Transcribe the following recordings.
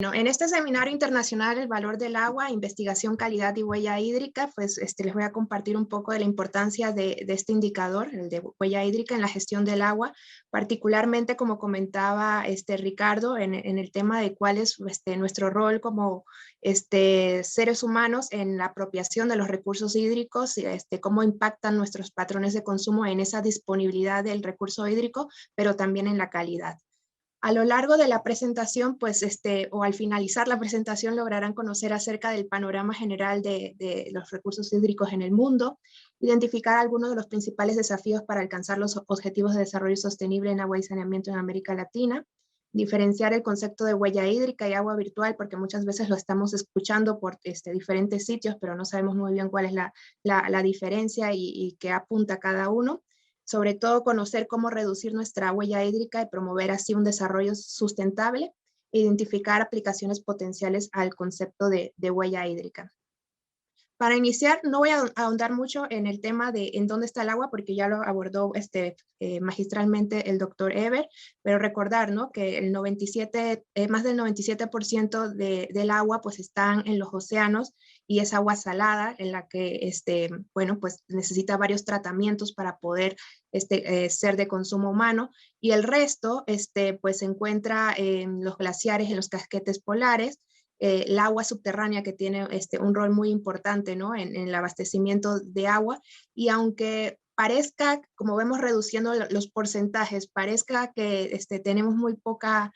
Bueno, en este seminario internacional, El valor del agua, investigación, calidad y huella hídrica, pues les voy a compartir un poco de la importancia de este indicador, el de huella hídrica en la gestión del agua, particularmente como comentaba Ricardo, en el tema de cuál es nuestro rol como seres humanos en la apropiación de los recursos hídricos, cómo impactan nuestros patrones de consumo en esa disponibilidad del recurso hídrico, pero también en la calidad. A lo largo de la presentación, pues, o al finalizar la presentación, lograrán conocer acerca del panorama general de los recursos hídricos en el mundo, identificar algunos de los principales desafíos para alcanzar los objetivos de desarrollo sostenible en agua y saneamiento en América Latina, diferenciar el concepto de huella hídrica y agua virtual, porque muchas veces lo estamos escuchando por diferentes sitios, pero no sabemos muy bien cuál es la diferencia y qué apunta cada uno. Sobre todo conocer cómo reducir nuestra huella hídrica y promover así un desarrollo sustentable, e identificar aplicaciones potenciales al concepto de huella hídrica. Para iniciar, no voy a ahondar mucho en el tema de en dónde está el agua, porque ya lo abordó magistralmente el doctor Eber, pero recordar, ¿no?, que el 97, más del 97% del agua pues están en los océanos y es agua salada en la que bueno, pues necesita varios tratamientos para poder ser de consumo humano, y el resto pues se encuentra en los glaciares, en los casquetes polares, el agua subterránea, que tiene un rol muy importante, ¿no?, en el abastecimiento de agua. Y aunque parezca, como vemos reduciendo los porcentajes, parezca que tenemos muy poca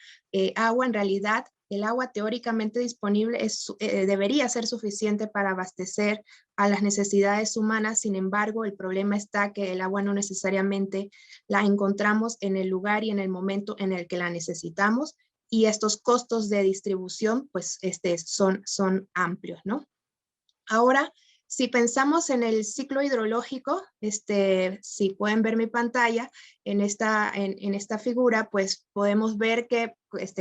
agua, en realidad el agua teóricamente disponible debería ser suficiente para abastecer a las necesidades humanas. Sin embargo, el problema está que el agua no necesariamente la encontramos en el lugar y en el momento en el que la necesitamos, y estos costos de distribución pues son amplios, ¿no? Ahora, si pensamos en el ciclo hidrológico, si pueden ver mi pantalla, en esta figura, pues podemos ver que,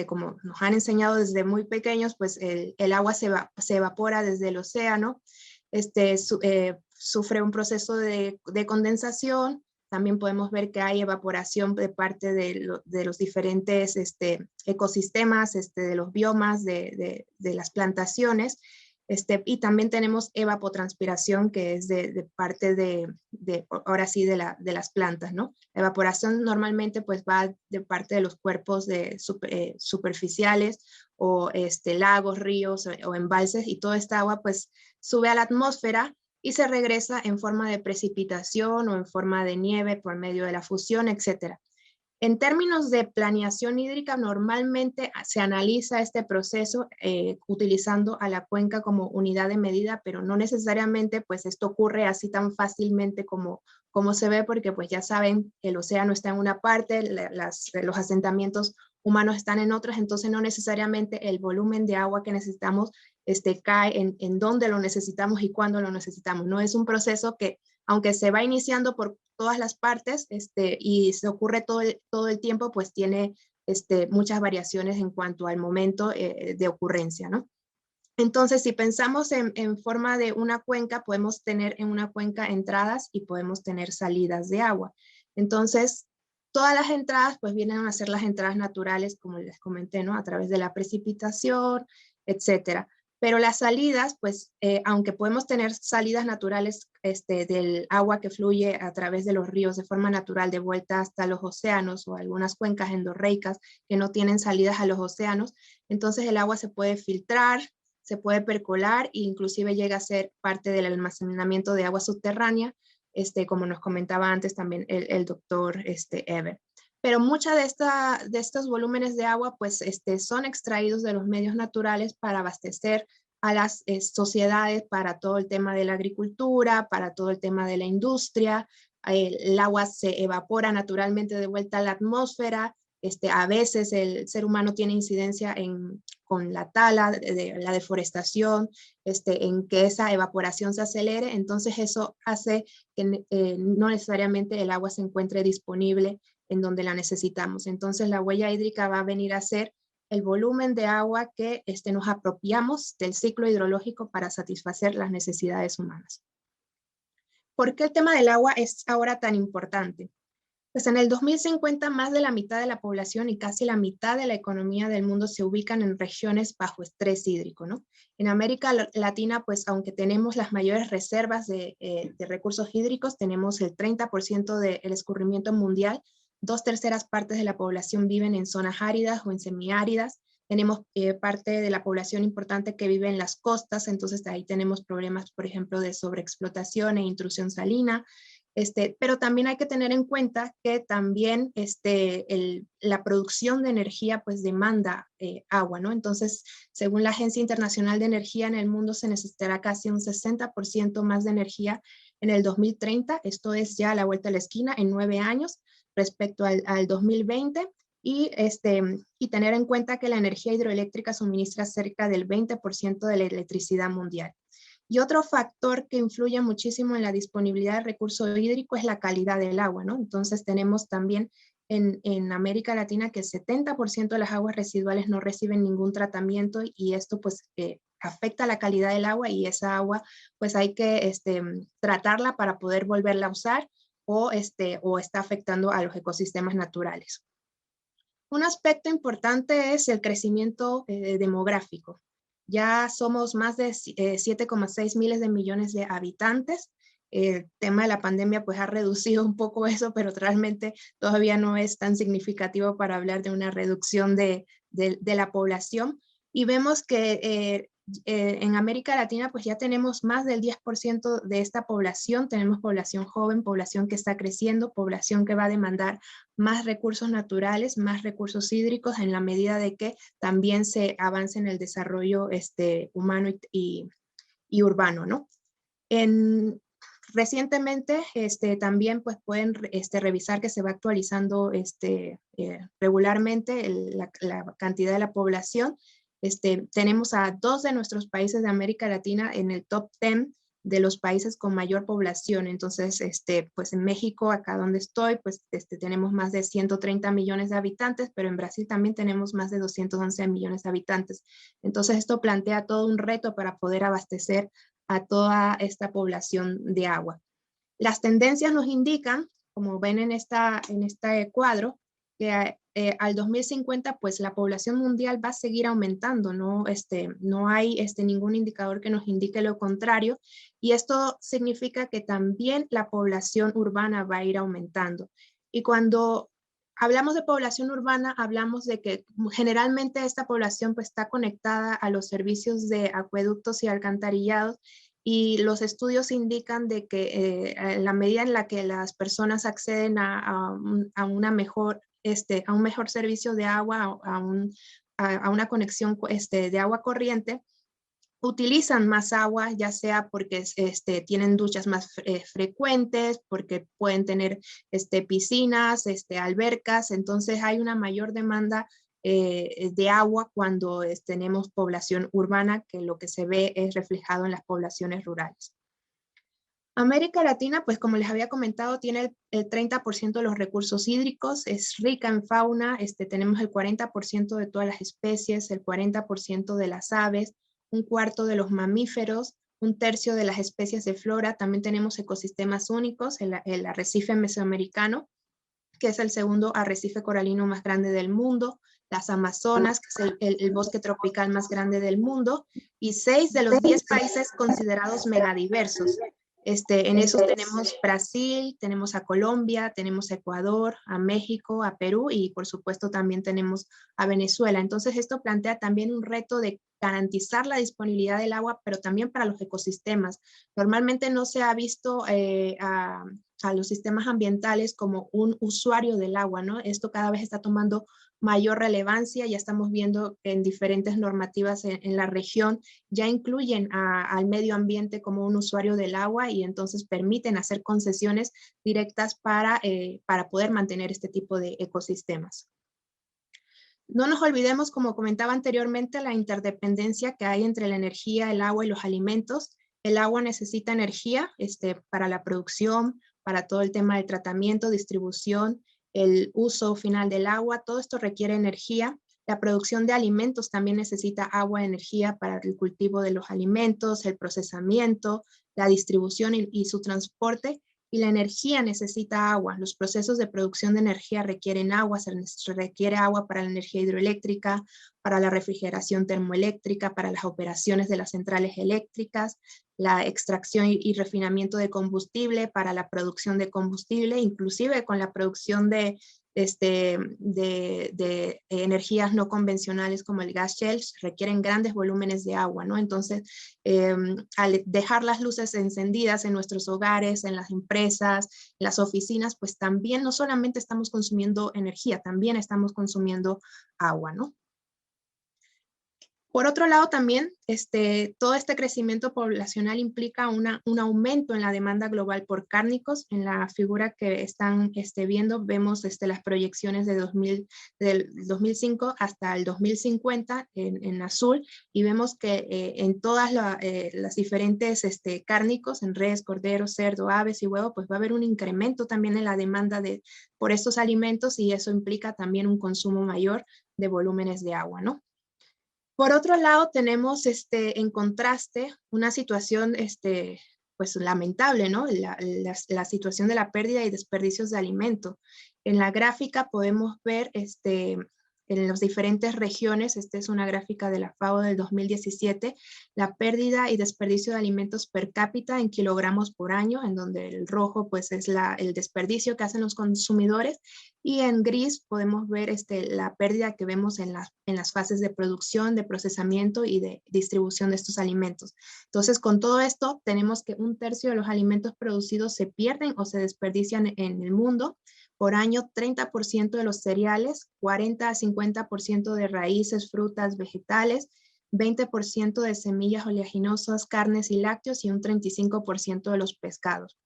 como nos han enseñado desde muy pequeños, pues el agua se evapora desde el océano, sufre un proceso de condensación. También podemos ver que hay evaporación de parte de los diferentes ecosistemas, de los biomas, de las plantaciones. Y también tenemos evapotranspiración, que es de parte ahora sí, de las plantas, ¿no? La evaporación normalmente pues va de parte de los cuerpos superficiales, o lagos, ríos o embalses, y toda esta agua pues sube a la atmósfera y se regresa en forma de precipitación o en forma de nieve por medio de la fusión, etc. En términos de planeación hídrica, normalmente se analiza este proceso utilizando a la cuenca como unidad de medida, pero no necesariamente pues esto ocurre así tan fácilmente como se ve, porque pues ya saben, el océano está en una parte, los asentamientos humanos están en otras, entonces no necesariamente el volumen de agua que necesitamos cae en dónde lo necesitamos y cuándo lo necesitamos. No es un proceso que, aunque se va iniciando por todas las partes y se ocurre todo el tiempo, pues tiene muchas variaciones en cuanto al momento de ocurrencia, ¿no? Entonces, si pensamos en forma de una cuenca, podemos tener en una cuenca entradas y podemos tener salidas de agua. Entonces, todas las entradas pues vienen a ser las entradas naturales, como les comenté, ¿no?, a través de la precipitación, etcétera. Pero las salidas, pues, aunque podemos tener salidas naturales del agua que fluye a través de los ríos de forma natural de vuelta hasta los océanos, o algunas cuencas endorreicas que no tienen salidas a los océanos, entonces el agua se puede filtrar, se puede percolar, e inclusive llega a ser parte del almacenamiento de agua subterránea, como nos comentaba antes también el doctor Eber. Pero muchas de estos volúmenes de agua pues son extraídos de los medios naturales para abastecer a las sociedades, para todo el tema de la agricultura, para todo el tema de la industria. El agua se evapora naturalmente de vuelta a la atmósfera. A veces el ser humano tiene incidencia con la tala, la deforestación, en que esa evaporación se acelere. Entonces eso hace que no necesariamente el agua se encuentre disponible en donde la necesitamos. Entonces la huella hídrica va a venir a ser el volumen de agua que nos apropiamos del ciclo hidrológico para satisfacer las necesidades humanas. ¿Por qué el tema del agua es ahora tan importante? Pues en el 2050 más de la mitad de la población y casi la mitad de la economía del mundo se ubican en regiones bajo estrés hídrico, ¿no? En América Latina, pues aunque tenemos las mayores reservas de recursos hídricos, tenemos el 30% del escurrimiento mundial, 2/3 partes de la población viven en zonas áridas o en semiáridas, tenemos parte de la población importante que vive en las costas, entonces ahí tenemos problemas, por ejemplo, de sobreexplotación e intrusión salina. Pero también hay que tener en cuenta que también la producción de energía pues demanda agua, ¿no? Entonces, según la Agencia Internacional de Energía, en el mundo se necesitará casi un 60% más de energía en el 2030. Esto es ya a la vuelta de la esquina en 9 años respecto al 2020. Y tener en cuenta que la energía hidroeléctrica suministra cerca del 20% de la electricidad mundial. Y otro factor que influye muchísimo en la disponibilidad de recurso hídrico es la calidad del agua, ¿no? Entonces tenemos también en América Latina que el 70% de las aguas residuales no reciben ningún tratamiento y esto pues afecta la calidad del agua y esa agua pues hay que tratarla para poder volverla a usar o está afectando a los ecosistemas naturales. Un aspecto importante es el crecimiento demográfico. Ya somos más de 7,6 miles de millones de habitantes. El tema de la pandemia pues ha reducido un poco eso, pero realmente todavía no es tan significativo para hablar de una reducción de la población. Y vemos que en América Latina pues ya tenemos más del 10% de esta población, tenemos población joven, población que está creciendo, población que va a demandar más recursos naturales, más recursos hídricos en la medida de que también se avance en el desarrollo humano y urbano, ¿no? Recientemente también pues pueden revisar que se va actualizando regularmente la cantidad de la población. Tenemos a 2 de nuestros países de América Latina en el top 10 de los países con mayor población. Entonces, pues en México, acá donde estoy, pues tenemos más de 130 millones de habitantes, pero en Brasil también tenemos más de 211 millones de habitantes. Entonces, esto plantea todo un reto para poder abastecer a toda esta población de agua. Las tendencias nos indican, como ven en este cuadro, que al 2050 pues la población mundial va a seguir aumentando, no hay ningún indicador que nos indique lo contrario, y esto significa que también la población urbana va a ir aumentando. Y cuando hablamos de población urbana, hablamos de que generalmente esta población pues está conectada a los servicios de acueductos y alcantarillados, y los estudios indican de que en la medida en la que las personas acceden a un mejor servicio de agua, a una conexión de agua corriente, utilizan más agua, ya sea porque tienen duchas más frecuentes, porque pueden tener piscinas, albercas, entonces hay una mayor demanda de agua cuando tenemos población urbana, que lo que se ve es reflejado en las poblaciones rurales. América Latina, pues como les había comentado, tiene el 30% de los recursos hídricos, es rica en fauna, tenemos el 40% de todas las especies, el 40% de las aves, un cuarto de los mamíferos, un tercio de las especies de flora. También tenemos ecosistemas únicos, el arrecife mesoamericano, que es el segundo arrecife coralino más grande del mundo, las Amazonas, que es el bosque tropical más grande del mundo, y 6 de los 10 países considerados megadiversos. En esos tenemos Brasil, tenemos a Colombia, tenemos a Ecuador, a México, a Perú y por supuesto también tenemos a Venezuela. Entonces esto plantea también un reto de garantizar la disponibilidad del agua, pero también para los ecosistemas. Normalmente no se ha visto a los sistemas ambientales como un usuario del agua, ¿no? Esto cada vez está tomando mayor relevancia, ya estamos viendo en diferentes normativas en la región, ya incluyen al medio ambiente como un usuario del agua y entonces permiten hacer concesiones directas para poder mantener este tipo de ecosistemas. No nos olvidemos, como comentaba anteriormente, la interdependencia que hay entre la energía, el agua y los alimentos. El agua necesita energía para la producción, para todo el tema del tratamiento, distribución, el uso final del agua, todo esto requiere energía. La producción de alimentos también necesita agua, energía para el cultivo de los alimentos, el procesamiento, la distribución y su transporte. y la energía necesita agua. Los procesos de producción de energía requieren agua, se requiere agua para la energía hidroeléctrica, para la refrigeración termoeléctrica, para las operaciones de las centrales eléctricas, la extracción y refinamiento de combustible, para la producción de combustible, inclusive con la producción de energías no convencionales como el gas shell, requieren grandes volúmenes de agua, ¿no? Entonces, al dejar las luces encendidas en nuestros hogares, en las empresas, en las oficinas, pues también no solamente estamos consumiendo energía, también estamos consumiendo agua, ¿no? Por otro lado, también todo este crecimiento poblacional implica un aumento en la demanda global por cárnicos. En la figura que están viendo, vemos las proyecciones del 2005 hasta el 2050 en azul, y vemos que en todas las diferentes cárnicos, en res, cordero, cerdo, aves y huevo, pues va a haber un incremento también en la demanda por estos alimentos, y eso implica también un consumo mayor de volúmenes de agua, ¿no? Por otro lado, tenemos en contraste una situación pues lamentable, ¿no? La situación de la pérdida y desperdicios de alimento. En la gráfica podemos ver en las diferentes regiones, esta es una gráfica de la FAO del 2017, la pérdida y desperdicio de alimentos per cápita en kilogramos por año, en donde el rojo pues es el desperdicio que hacen los consumidores, y en gris podemos ver la pérdida que vemos en las fases de producción, de procesamiento y de distribución de estos alimentos. Entonces, con todo esto, tenemos que 1/3 de los alimentos producidos se pierden o se desperdician en el mundo. Por año, 30% de los cereales, 40 a 50% de raíces, frutas, vegetales, 20% de semillas oleaginosas, carnes y lácteos, y un 35% de los pescados.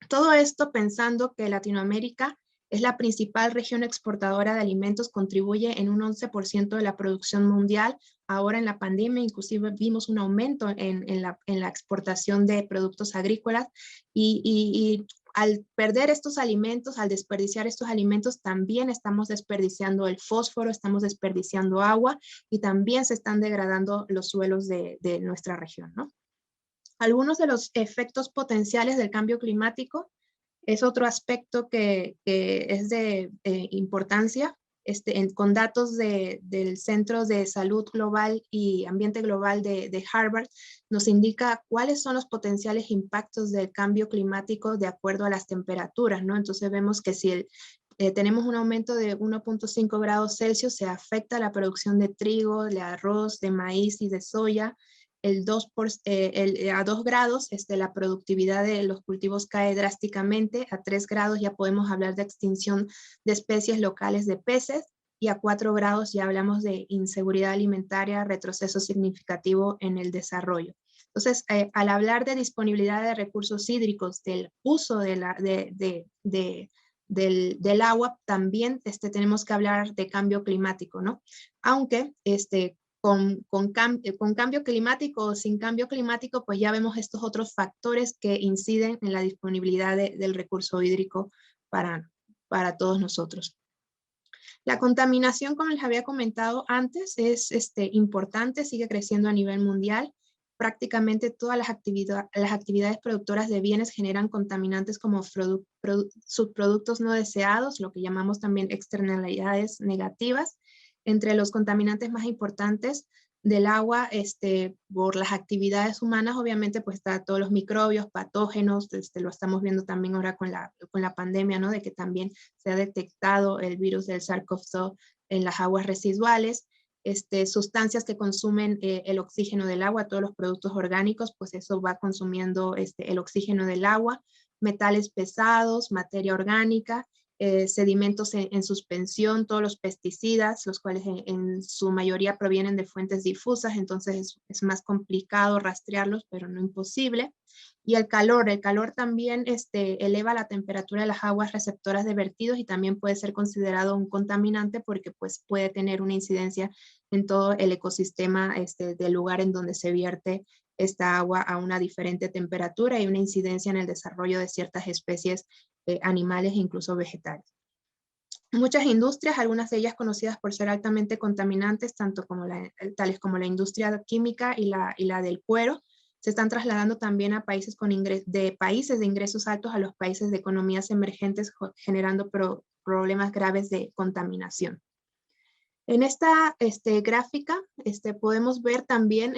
Todo esto pensando que Latinoamérica es la principal región exportadora de alimentos, contribuye en un 11% de la producción mundial. Ahora en la pandemia inclusive vimos un aumento en la exportación de productos agrícolas, y al perder estos alimentos, al desperdiciar estos alimentos, también estamos desperdiciando el fósforo, estamos desperdiciando agua, y también se están degradando los suelos de nuestra región, ¿no? Algunos de los efectos potenciales del cambio climático es otro aspecto que es de importancia. Con datos del Centro de Salud Global y Ambiente Global de Harvard, nos indica cuáles son los potenciales impactos del cambio climático de acuerdo a las temperaturas, ¿no? Entonces vemos que si tenemos un aumento de 1.5 grados Celsius, se afecta la producción de trigo, de arroz, de maíz y de soya. A 2 grados la productividad de los cultivos cae drásticamente. A 3 grados ya podemos hablar de extinción de especies locales de peces, y a 4 grados ya hablamos de inseguridad alimentaria, retroceso significativo en el desarrollo. Entonces, al hablar de disponibilidad de recursos hídricos, del uso del agua, también tenemos que hablar de cambio climático, ¿no? Aunque con cambio climático o sin cambio climático, pues ya vemos estos otros factores que inciden en la disponibilidad del recurso hídrico para todos nosotros. La contaminación, como les había comentado antes, es importante, sigue creciendo a nivel mundial. Prácticamente todas las actividades productoras de bienes generan contaminantes como subproductos no deseados, lo que llamamos también externalidades negativas. Entre los contaminantes más importantes del agua, por las actividades humanas, obviamente, pues está todos los microbios, patógenos, lo estamos viendo también ahora con la pandemia, ¿no? De que también se ha detectado el virus del SARS-CoV-2 en las aguas residuales. Sustancias que consumen el oxígeno del agua, todos los productos orgánicos, pues eso va consumiendo el oxígeno del agua, metales pesados, materia orgánica, sedimentos en suspensión, todos los pesticidas, los cuales en su mayoría provienen de fuentes difusas, entonces es más complicado rastrearlos, pero no imposible. Y el calor también eleva la temperatura de las aguas receptoras de vertidos, y también puede ser considerado un contaminante porque pues, puede tener una incidencia en todo el ecosistema del lugar en donde se vierte esta agua a una diferente temperatura, y una incidencia en el desarrollo de ciertas especies animales e incluso vegetales. Muchas industrias, algunas de ellas conocidas por ser altamente contaminantes, tales como la industria química y la del cuero, se están trasladando también a países de países de ingresos altos a los países de economías emergentes, generando problemas graves de contaminación. En esta gráfica podemos ver también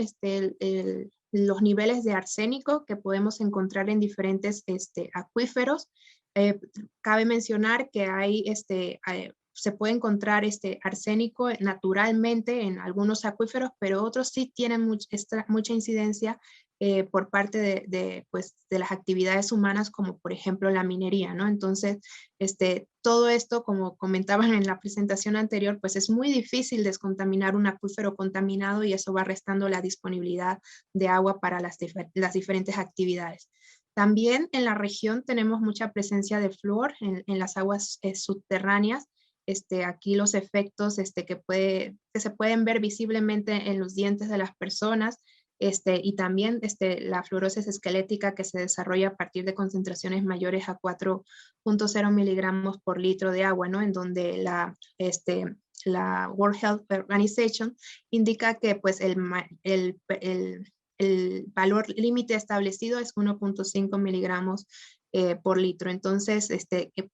los niveles de arsénico que podemos encontrar en diferentes acuíferos. Cabe mencionar que se puede encontrar arsénico naturalmente en algunos acuíferos, pero otros sí tienen mucha incidencia por parte de las actividades humanas, como por ejemplo la minería, ¿no? Entonces, todo esto, como comentaban en la presentación anterior, pues es muy difícil descontaminar un acuífero contaminado y eso va restando la disponibilidad de agua para las diferentes actividades. También en la región tenemos mucha presencia de flúor en las aguas subterráneas. Aquí los efectos que se pueden ver visiblemente en los dientes de las personas, y también la fluorosis esquelética que se desarrolla a partir de concentraciones mayores a 4.0 miligramos por litro de agua, ¿no? En donde la World Health Organization indica que pues el valor límite establecido es 1.5 miligramos por litro. Entonces,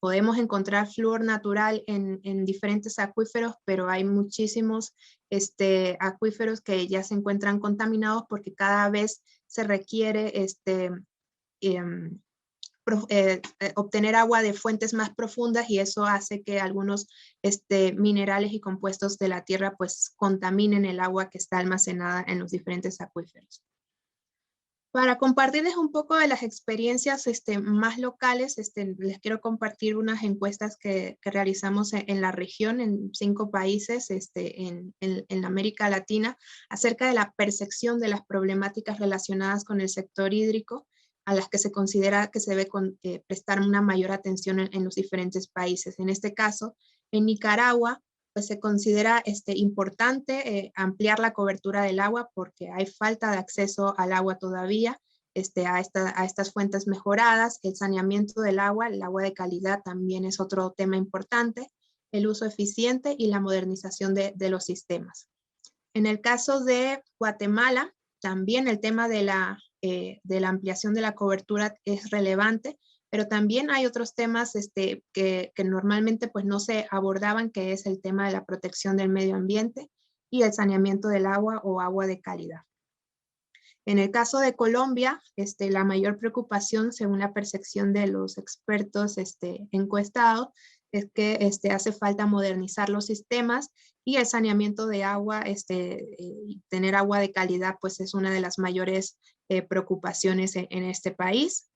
podemos encontrar flúor natural en diferentes acuíferos, pero hay muchísimos acuíferos que ya se encuentran contaminados porque cada vez se requiere obtener agua de fuentes más profundas y eso hace que algunos minerales y compuestos de la tierra pues contaminen el agua que está almacenada en los diferentes acuíferos. Para compartirles un poco de las experiencias más locales, les quiero compartir unas encuestas que realizamos en la región, en 5 países en América Latina, acerca de la percepción de las problemáticas relacionadas con el sector hídrico, a las que se considera que se debe prestar una mayor atención en los diferentes países. En este caso, en Nicaragua, pues se considera importante ampliar la cobertura del agua porque hay falta de acceso al agua todavía, a estas fuentes mejoradas. El saneamiento del agua, el agua de calidad también es otro tema importante, el uso eficiente y la modernización de los sistemas. En el caso de Guatemala, también el tema de la ampliación de la cobertura es relevante, pero también hay otros temas que normalmente pues no se abordaban, que es el tema de la protección del medio ambiente y el saneamiento del agua o agua de calidad. En el caso de Colombia, la mayor preocupación, según la percepción de los expertos encuestados, es que hace falta modernizar los sistemas y el saneamiento de agua, tener agua de calidad, pues es una de las mayores preocupaciones en este país.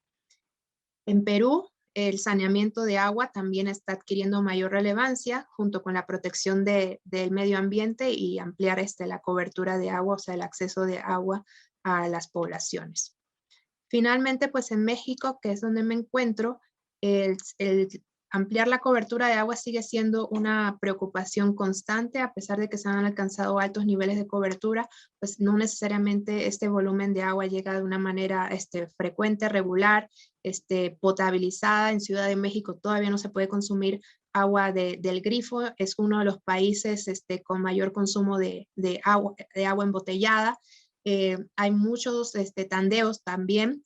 En Perú, el saneamiento de agua también está adquiriendo mayor relevancia junto con la protección del medio ambiente y ampliar la cobertura de agua, o sea, el acceso de agua a las poblaciones. Finalmente, pues en México, que es donde me encuentro, el ampliar la cobertura de agua sigue siendo una preocupación constante, a pesar de que se han alcanzado altos niveles de cobertura, pues no necesariamente este volumen de agua llega de una manera frecuente, regular, potabilizada. En Ciudad de México todavía no se puede consumir agua del grifo, es uno de los países con mayor consumo de agua embotellada. Hay muchos tandeos también,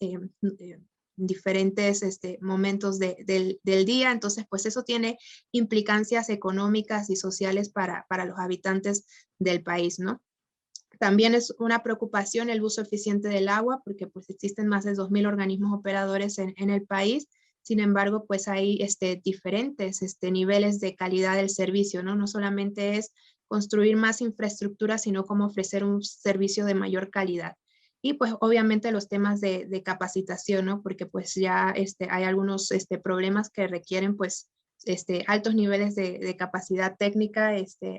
diferentes momentos del día, entonces pues eso tiene implicancias económicas y sociales para los habitantes del país, ¿no? También es una preocupación el uso eficiente del agua porque pues existen más de 2.000 organismos operadores en el país. Sin embargo, pues hay diferentes niveles de calidad del servicio, ¿no? No solamente es construir más infraestructura, sino cómo ofrecer un servicio de mayor calidad. Y pues obviamente los temas de capacitación, ¿no? Porque pues ya hay algunos problemas que requieren pues altos niveles de capacidad técnica,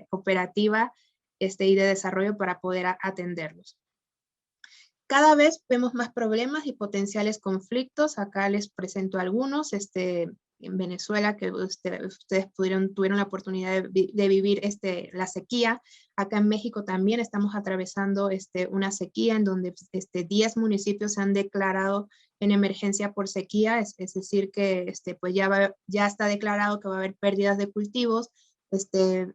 operativa y de desarrollo para poder atenderlos. Cada vez vemos más problemas y potenciales conflictos. Acá les presento algunos. En Venezuela, que ustedes tuvieron la oportunidad de vivir la sequía. Acá en México también estamos atravesando una sequía en donde 10 municipios se han declarado en emergencia por sequía, es decir que pues ya está declarado que va a haber pérdidas de cultivos,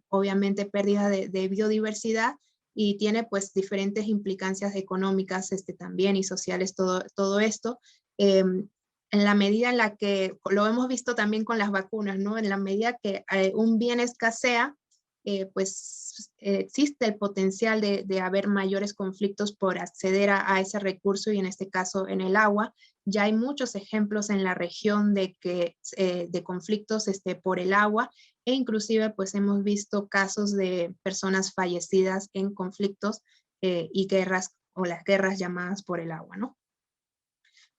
obviamente pérdida de biodiversidad y tiene pues diferentes implicancias económicas también y sociales todo esto. En la medida en la que, lo hemos visto también con las vacunas, ¿no? En la medida que un bien escasea, pues existe el potencial de haber mayores conflictos por acceder a ese recurso y en este caso en el agua. Ya hay muchos ejemplos en la región de conflictos por el agua e inclusive pues hemos visto casos de personas fallecidas en conflictos y guerras o las guerras llamadas por el agua, ¿no?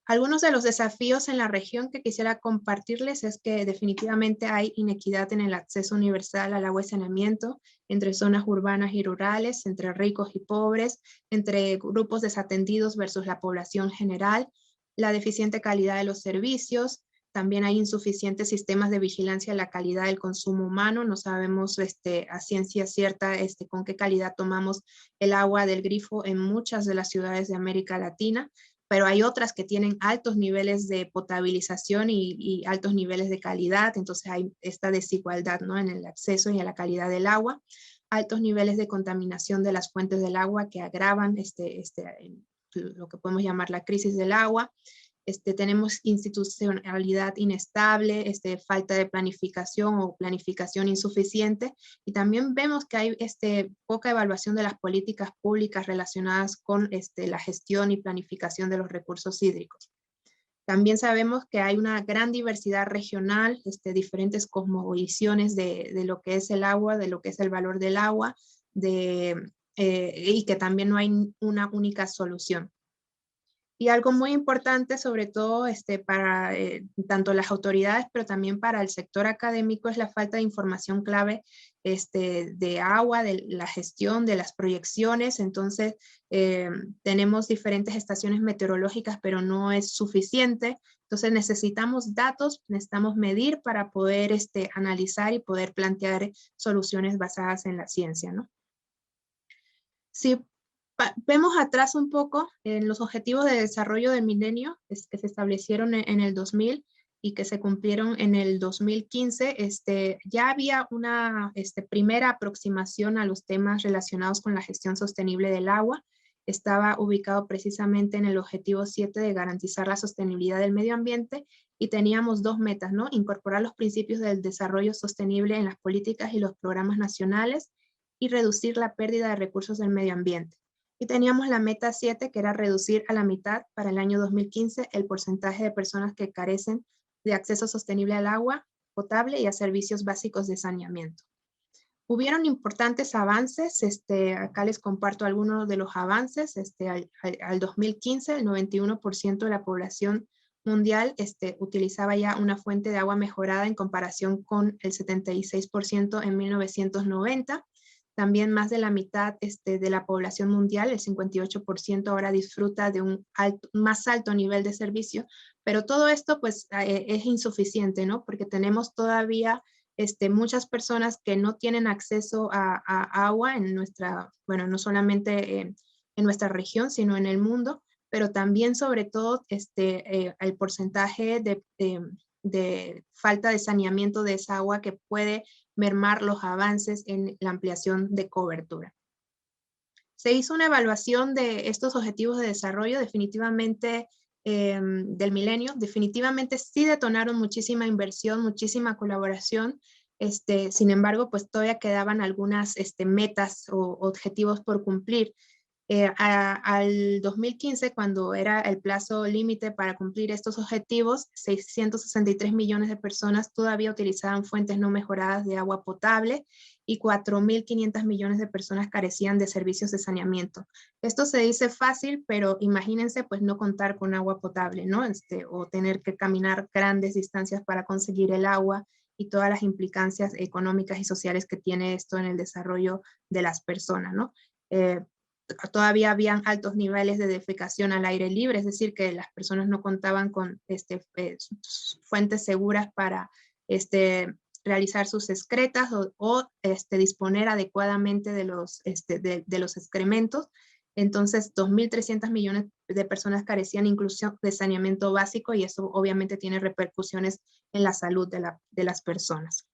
Algunos de los desafíos en la región que quisiera compartirles es que definitivamente hay inequidad en el acceso universal al agua y saneamiento entre zonas urbanas y rurales, entre ricos y pobres, entre grupos desatendidos versus la población general, la deficiente calidad de los servicios, también hay insuficientes sistemas de vigilancia de la calidad del consumo humano, no sabemos a ciencia cierta con qué calidad tomamos el agua del grifo en muchas de las ciudades de América Latina, pero hay otras que tienen altos niveles de potabilización y altos niveles de calidad, entonces hay esta desigualdad, ¿no? En el acceso y a la calidad del agua, altos niveles de contaminación de las fuentes del agua que agravan lo que podemos llamar la crisis del agua. Tenemos institucionalidad inestable, falta de planificación o planificación insuficiente, y también vemos que hay poca evaluación de las políticas públicas relacionadas con la gestión y planificación de los recursos hídricos. También sabemos que hay una gran diversidad regional, diferentes cosmovisiones de lo que es el agua, de lo que es el valor del agua, y que también no hay una única solución. Y algo muy importante, sobre todo para tanto las autoridades, pero también para el sector académico, es la falta de información clave de agua, de la gestión, de las proyecciones. Entonces, tenemos diferentes estaciones meteorológicas, pero no es suficiente. Entonces, necesitamos datos, necesitamos medir para poder analizar y poder plantear soluciones basadas en la ciencia, ¿no? Sí. Vemos atrás un poco en los objetivos de desarrollo del milenio que se establecieron en el 2000 y que se cumplieron en el 2015, ya había una primera aproximación a los temas relacionados con la gestión sostenible del agua. Estaba ubicado precisamente en el objetivo 7 de garantizar la sostenibilidad del medio ambiente y teníamos dos metas, ¿no? Incorporar los principios del desarrollo sostenible en las políticas y los programas nacionales y reducir la pérdida de recursos del medio ambiente. Y teníamos la meta 7, que era reducir a la mitad para el año 2015 el porcentaje de personas que carecen de acceso sostenible al agua potable y a servicios básicos de saneamiento. Hubieron importantes avances, acá les comparto algunos de los avances. Al 2015, el 91% de la población mundial utilizaba ya una fuente de agua mejorada en comparación con el 76% en 1990. También más de la mitad de la población mundial, el 58%, ahora disfruta de un más alto nivel de servicio, pero todo esto pues es insuficiente, ¿no? Porque tenemos todavía muchas personas que no tienen acceso a agua en nuestra, bueno, no solamente en nuestra región, sino en el mundo, pero también sobre todo el porcentaje de falta de saneamiento de esa agua que puede mermar los avances en la ampliación de cobertura. Se hizo una evaluación de estos objetivos de desarrollo definitivamente del milenio. Definitivamente sí detonaron muchísima inversión, muchísima colaboración. Sin embargo, pues todavía quedaban algunas metas o objetivos por cumplir. Al 2015, cuando era el plazo límite para cumplir estos objetivos, 663 millones de personas todavía utilizaban fuentes no mejoradas de agua potable y 4.500 millones de personas carecían de servicios de saneamiento. Esto se dice fácil, pero imagínense pues no contar con agua potable, ¿no? O tener que caminar grandes distancias para conseguir el agua y todas las implicancias económicas y sociales que tiene esto en el desarrollo de las personas, ¿no? Todavía habían altos niveles de defecación al aire libre, es decir, que las personas no contaban con fuentes seguras para realizar sus excretas o disponer adecuadamente de los excrementos. Entonces, 2.300 millones de personas carecían incluso de saneamiento básico y eso obviamente tiene repercusiones en la salud de las personas.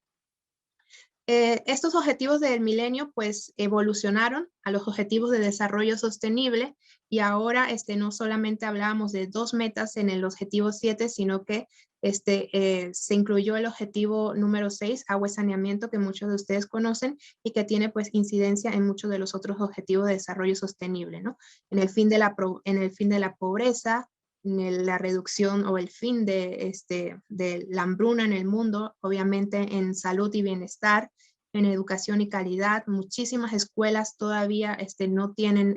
Estos objetivos del milenio pues evolucionaron a los objetivos de desarrollo sostenible y ahora no solamente hablábamos de 2 metas en el objetivo 7, sino que se incluyó el objetivo número 6, agua y saneamiento, que muchos de ustedes conocen y que tiene pues incidencia en muchos de los otros objetivos de desarrollo sostenible, ¿no? En el fin de la pobreza, en la reducción o el fin de la hambruna en el mundo, obviamente en salud y bienestar, en educación y calidad. Muchísimas escuelas todavía no tienen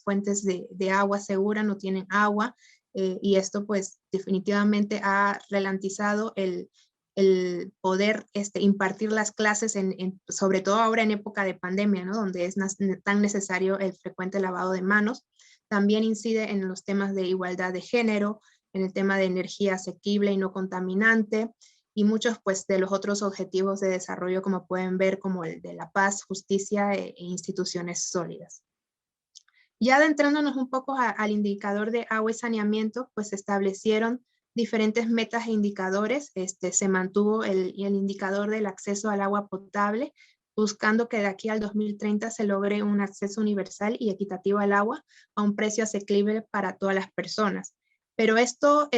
fuentes de agua segura, no tienen agua, y esto pues definitivamente ha ralentizado el poder impartir las clases, sobre todo ahora en época de pandemia, ¿no? Donde es tan necesario el frecuente lavado de manos. También incide en los temas de igualdad de género, en el tema de energía asequible y no contaminante, y muchos pues de los otros objetivos de desarrollo, como pueden ver, como el de la paz, justicia e instituciones sólidas. Ya adentrándonos un poco al indicador de agua y saneamiento, pues se establecieron diferentes metas e indicadores. Se mantuvo el indicador del acceso al agua potable, buscando que de aquí al 2030 se logre un acceso universal y equitativo al agua a un precio asequible para todas las personas. Pero esto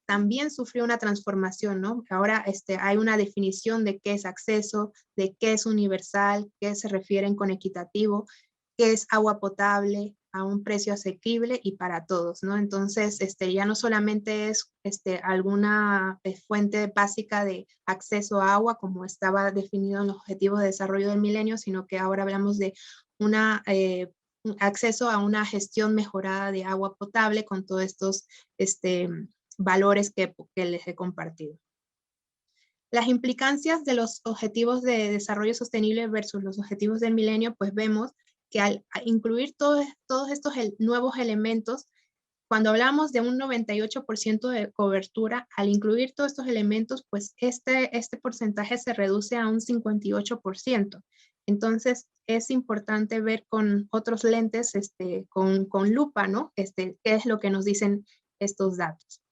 también sufrió una transformación, ¿no? Ahora hay una definición de qué es acceso, de qué es universal, qué se refieren con equitativo, qué es agua potable a un precio asequible y para todos, ¿no? Entonces, ya no solamente es alguna fuente básica de acceso a agua, como estaba definido en los Objetivos de Desarrollo del Milenio, sino que ahora hablamos de un acceso a una gestión mejorada de agua potable con todos estos valores que les he compartido. Las implicancias de los objetivos de desarrollo sostenible versus los objetivos del milenio, pues vemos que al incluir todos estos nuevos elementos, cuando hablamos de un 98% de cobertura, al incluir todos estos elementos, pues este porcentaje se reduce a un 58%. Entonces, es importante ver con otros lentes, con lupa, ¿no? Qué es lo que nos dicen estos datos.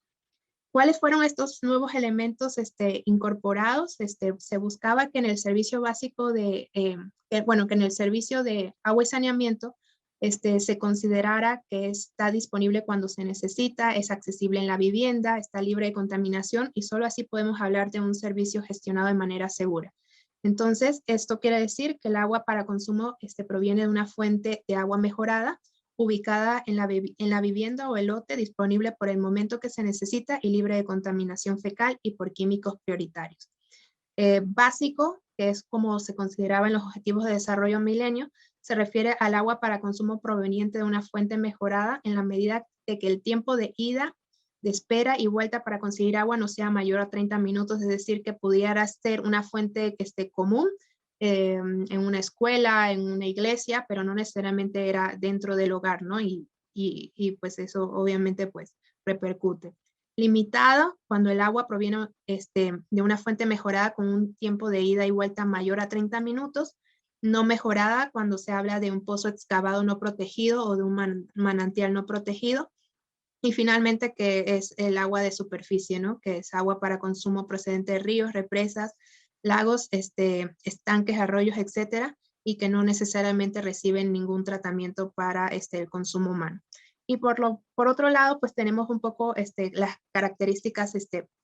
¿Cuáles fueron estos nuevos elementos incorporados? Se buscaba que en el servicio básico que en el servicio de agua y saneamiento se considerara que está disponible cuando se necesita, es accesible en la vivienda, está libre de contaminación y solo así podemos hablar de un servicio gestionado de manera segura. Entonces, esto quiere decir que el agua para consumo proviene de una fuente de agua mejorada, ubicada en la vivienda o el lote, disponible por el momento que se necesita y libre de contaminación fecal y por químicos prioritarios. Básico, que es como se consideraba en los Objetivos de Desarrollo Milenio, se refiere al agua para consumo proveniente de una fuente mejorada en la medida de que el tiempo de ida, de espera y vuelta para conseguir agua no sea mayor a 30 minutos, es decir, que pudiera ser una fuente que esté común, en una escuela, en una iglesia, pero no necesariamente era dentro del hogar, ¿no? Y pues eso obviamente pues repercute. Limitado, cuando el agua proviene de una fuente mejorada con un tiempo de ida y vuelta mayor a 30 minutos. No mejorada cuando se habla de un pozo excavado no protegido o de un manantial no protegido. Y finalmente, que es el agua de superficie, ¿no? Que es agua para consumo procedente de ríos, represas, lagos, estanques, arroyos, etcétera, y que no necesariamente reciben ningún tratamiento para el consumo humano. Y por otro lado, pues tenemos un poco las características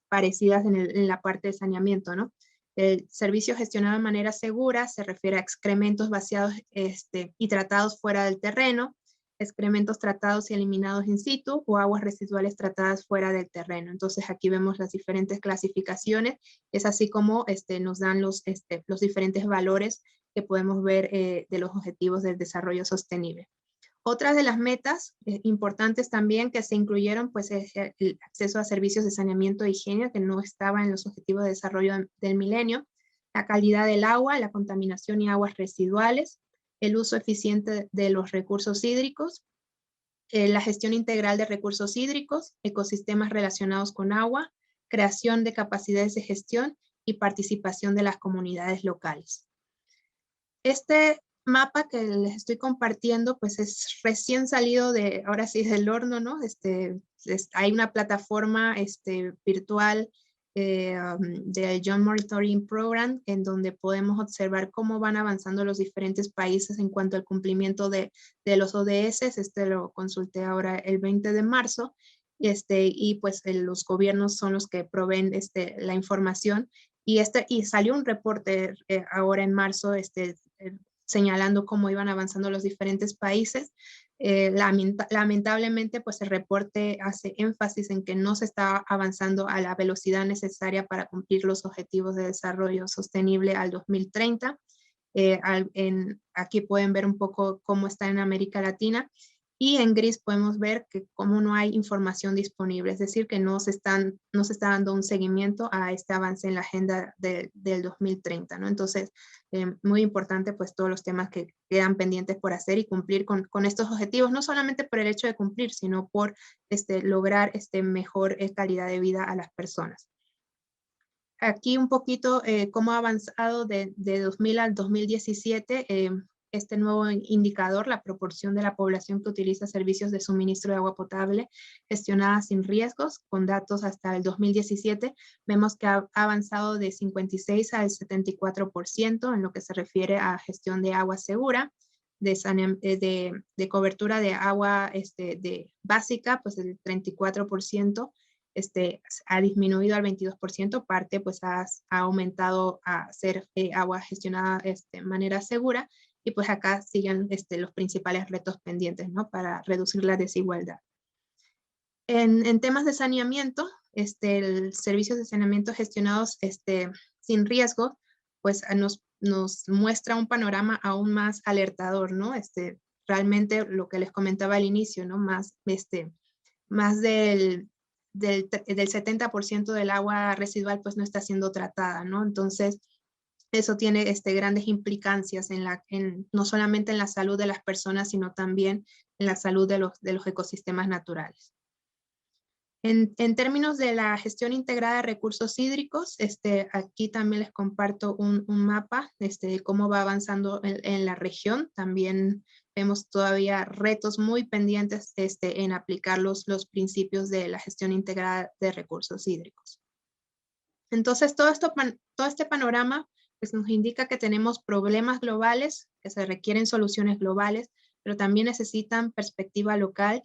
parecidas en la parte de saneamiento, ¿no? El servicio gestionado de manera segura se refiere a excrementos vaciados y tratados fuera del terreno, excrementos tratados y eliminados in situ o aguas residuales tratadas fuera del terreno. Entonces aquí vemos las diferentes clasificaciones, es así como nos dan los diferentes valores que podemos ver de los objetivos del desarrollo sostenible. Otras de las metas importantes también que se incluyeron, pues es el acceso a servicios de saneamiento e higiene, que no estaba en los objetivos de desarrollo del milenio, la calidad del agua, la contaminación y aguas residuales, el uso eficiente de los recursos hídricos, la gestión integral de recursos hídricos, ecosistemas relacionados con agua, creación de capacidades de gestión y participación de las comunidades locales. Este mapa que les estoy compartiendo, pues es recién salido ahora sí del horno, ¿no? Hay una plataforma virtual del Joint Monitoring Program, en donde podemos observar cómo van avanzando los diferentes países en cuanto al cumplimiento de los ODS. Lo consulté ahora el 20 de marzo, y pues los gobiernos son los que proveen la información, y salió un reporte ahora en marzo señalando cómo iban avanzando los diferentes países. Lamentablemente, pues el reporte hace énfasis en que no se está avanzando a la velocidad necesaria para cumplir los objetivos de desarrollo sostenible al 2030. Aquí pueden ver un poco cómo está en América Latina, y en gris podemos ver que como no hay información disponible, es decir, que no se está dando un seguimiento a este avance en la agenda del 2030, ¿no? Entonces, muy importante pues todos los temas que quedan pendientes por hacer y cumplir con estos objetivos, no solamente por el hecho de cumplir, sino por lograr mejor calidad de vida a las personas. Aquí un poquito cómo ha avanzado de 2000 al 2017 este nuevo indicador, la proporción de la población que utiliza servicios de suministro de agua potable gestionada sin riesgos, con datos hasta el 2017, vemos que ha avanzado de 56 al 74% en lo que se refiere a gestión de agua segura, de cobertura de agua básica, pues el 34%, ha disminuido al 22%, parte pues ha aumentado a ser agua gestionada de manera segura, y pues acá siguen los principales retos pendientes, ¿no? Para reducir la desigualdad. En temas de saneamiento, el servicios de saneamiento gestionados sin riesgo, pues nos muestra un panorama aún más alertador, ¿no? Realmente lo que les comentaba al inicio, ¿no? Más del 70% del agua residual pues no está siendo tratada, ¿no? Entonces, eso tiene grandes implicancias no solamente en la salud de las personas, sino también en la salud de los ecosistemas naturales. En términos de la gestión integrada de recursos hídricos, aquí también les comparto un mapa de cómo va avanzando en la región. También vemos todavía retos muy pendientes en aplicar los principios de la gestión integrada de recursos hídricos. Entonces, todo este panorama pues, nos indica que tenemos problemas globales, que se requieren soluciones globales, pero también necesitan perspectiva local,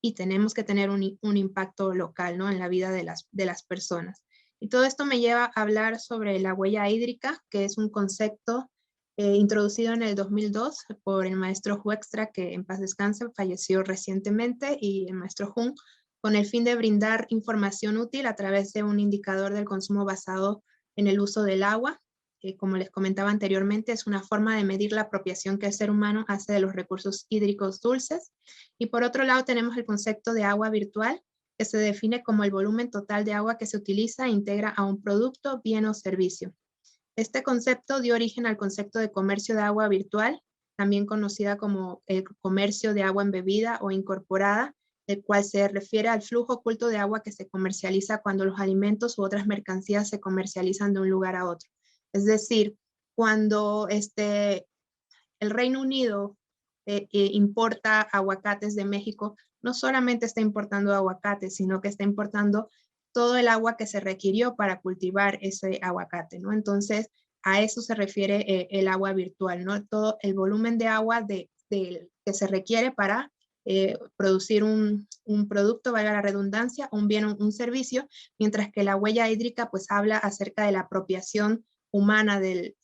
y tenemos que tener un impacto local, ¿no? En la vida de las personas. Y todo esto me lleva a hablar sobre la huella hídrica, que es un concepto introducido en el 2002 por el maestro Hoekstra, que en paz descanse, falleció recientemente, y el maestro Jung, con el fin de brindar información útil a través de un indicador del consumo basado en el uso del agua. Como les comentaba anteriormente, es una forma de medir la apropiación que el ser humano hace de los recursos hídricos dulces. Y por otro lado tenemos el concepto de agua virtual, que se define como el volumen total de agua que se utiliza e integra a un producto, bien o servicio. Este concepto dio origen al concepto de comercio de agua virtual, también conocida como el comercio de agua embebida o incorporada, el cual se refiere al flujo oculto de agua que se comercializa cuando los alimentos u otras mercancías se comercializan de un lugar a otro. Es decir, cuando el Reino Unido importa aguacates de México, no solamente está importando aguacates, sino que está importando todo el agua que se requirió para cultivar ese aguacate, ¿no? Entonces, a eso se refiere el agua virtual, ¿no? Todo el volumen de agua que se requiere para producir un producto, valga la redundancia, un bien o un servicio, mientras que la huella hídrica pues habla acerca de la apropiación humana del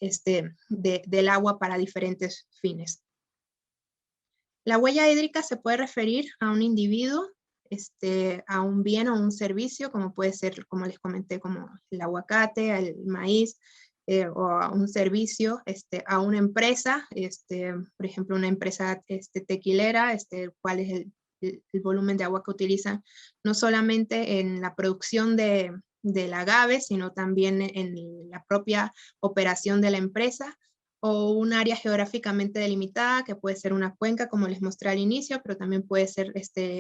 agua para diferentes fines. La huella hídrica se puede referir a un individuo, a un bien o un servicio, como puede ser, como les comenté, como el aguacate, el maíz, o a un servicio, a una empresa, por ejemplo, una empresa tequilera, cuál es el volumen de agua que utilizan, no solamente en la producción del agave, sino también en la propia operación de la empresa, o un área geográficamente delimitada, que puede ser una cuenca, como les mostré al inicio, pero también puede ser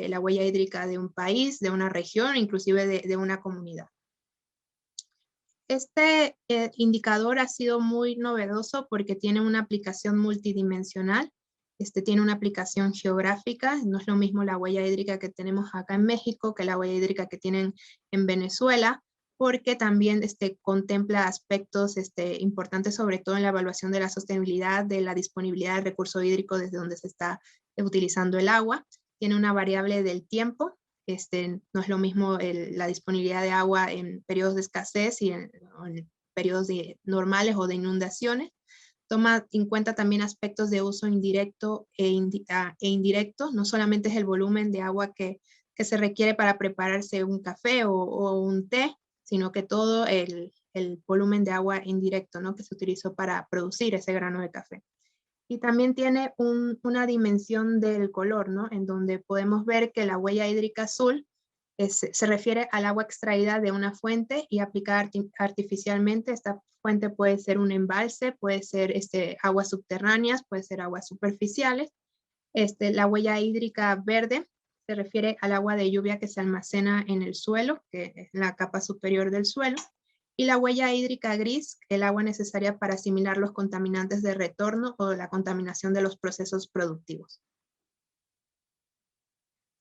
la huella hídrica de un país, de una región, inclusive de una comunidad. Este indicador ha sido muy novedoso porque tiene una aplicación multidimensional. Tiene una aplicación geográfica, no es lo mismo la huella hídrica que tenemos acá en México que la huella hídrica que tienen en Venezuela, porque también contempla aspectos importantes, sobre todo en la evaluación de la sostenibilidad, de la disponibilidad del recurso hídrico desde donde se está utilizando el agua. Tiene una variable del tiempo. No es lo mismo la disponibilidad de agua en periodos de escasez y en periodos normales o de inundaciones. Toma en cuenta también aspectos de uso indirecto e indirecto. No solamente es el volumen de agua que se requiere para prepararse un café o un té, sino que todo el volumen de agua indirecto, ¿no?, que se utilizó para producir ese grano de café. Y también tiene una dimensión del color, ¿no?, en donde podemos ver que la huella hídrica azul se refiere al agua extraída de una fuente y aplicada artificialmente. Esta fuente puede ser un embalse, puede ser aguas subterráneas, puede ser aguas superficiales. La huella hídrica verde se refiere al agua de lluvia que se almacena en el suelo, que es la capa superior del suelo. Y la huella hídrica gris, el agua necesaria para asimilar los contaminantes de retorno o la contaminación de los procesos productivos.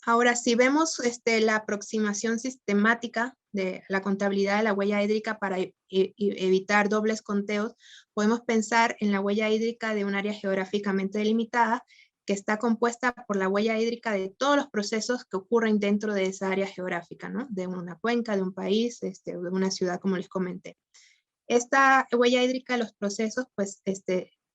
Ahora, si vemos la aproximación sistemática de la contabilidad de la huella hídrica para evitar dobles conteos, podemos pensar en la huella hídrica de un área geográficamente delimitada que está compuesta por la huella hídrica de todos los procesos que ocurren dentro de esa área geográfica, ¿no?, de una cuenca, de un país, de una ciudad, como les comenté. Esta huella hídrica de los procesos, pues,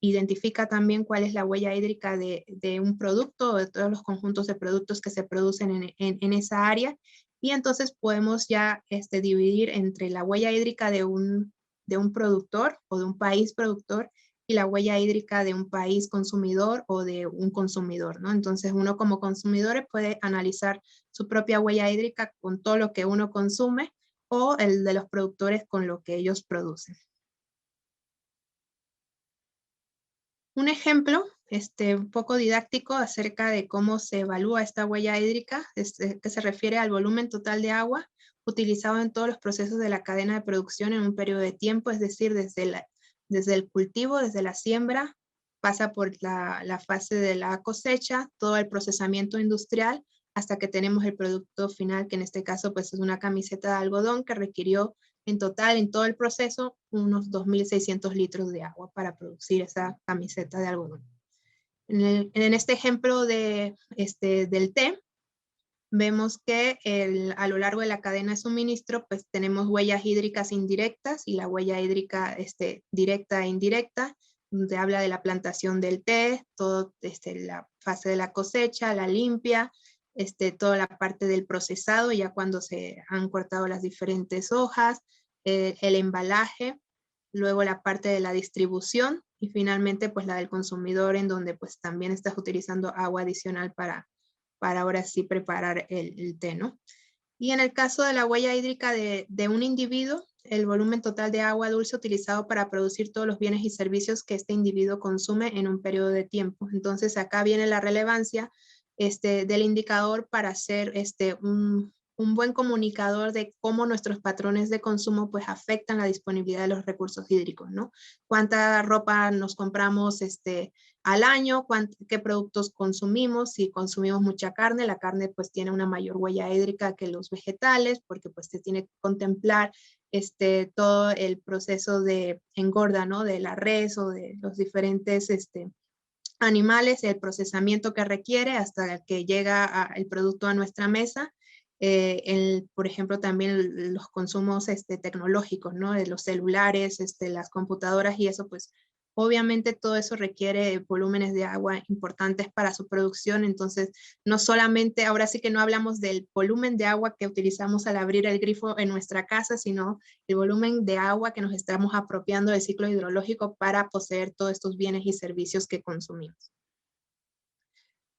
identifica también cuál es la huella hídrica de un producto o de todos los conjuntos de productos que se producen en esa área, y entonces podemos ya dividir entre la huella hídrica de un productor o de un país productor y la huella hídrica de un país consumidor o de un consumidor, ¿no? Entonces uno como consumidor puede analizar su propia huella hídrica con todo lo que uno consume o el de los productores con lo que ellos producen. Un ejemplo un poco didáctico acerca de cómo se evalúa esta huella hídrica, que se refiere al volumen total de agua utilizado en todos los procesos de la cadena de producción en un periodo de tiempo, es decir, desde el cultivo, desde la siembra, pasa por la fase de la cosecha, todo el procesamiento industrial, hasta que tenemos el producto final, que en este caso pues es una camiseta de algodón que requirió en total, en todo el proceso, unos 2.600 litros de agua para producir esa camiseta de algodón. En este ejemplo del té, vemos que a lo largo de la cadena de suministro, pues tenemos huellas hídricas indirectas y la huella hídrica directa e indirecta, donde habla de la plantación del té, todo la fase de la cosecha, la limpia, toda la parte del procesado, ya cuando se han cortado las diferentes hojas, el embalaje, luego la parte de la distribución y finalmente pues la del consumidor, en donde pues también estás utilizando agua adicional para ahora sí preparar el té, ¿no? Y en el caso de la huella hídrica de un individuo, el volumen total de agua dulce utilizado para producir todos los bienes y servicios que este individuo consume en un periodo de tiempo. Entonces acá viene la relevancia del indicador para hacer un buen comunicador de cómo nuestros patrones de consumo pues afectan la disponibilidad de los recursos hídricos, ¿no? Cuánta ropa nos compramos al año, qué productos consumimos. Si consumimos mucha carne, la carne pues tiene una mayor huella hídrica que los vegetales, porque pues se tiene que contemplar todo el proceso de engorda, ¿no?, de la res o de los diferentes animales, el procesamiento que requiere hasta que llega el producto a nuestra mesa. Por ejemplo, también los consumos tecnológicos, ¿no?, de los celulares, las computadoras, y eso pues obviamente todo eso requiere volúmenes de agua importantes para su producción. Entonces no solamente, ahora sí que no hablamos del volumen de agua que utilizamos al abrir el grifo en nuestra casa, sino el volumen de agua que nos estamos apropiando del ciclo hidrológico para poseer todos estos bienes y servicios que consumimos.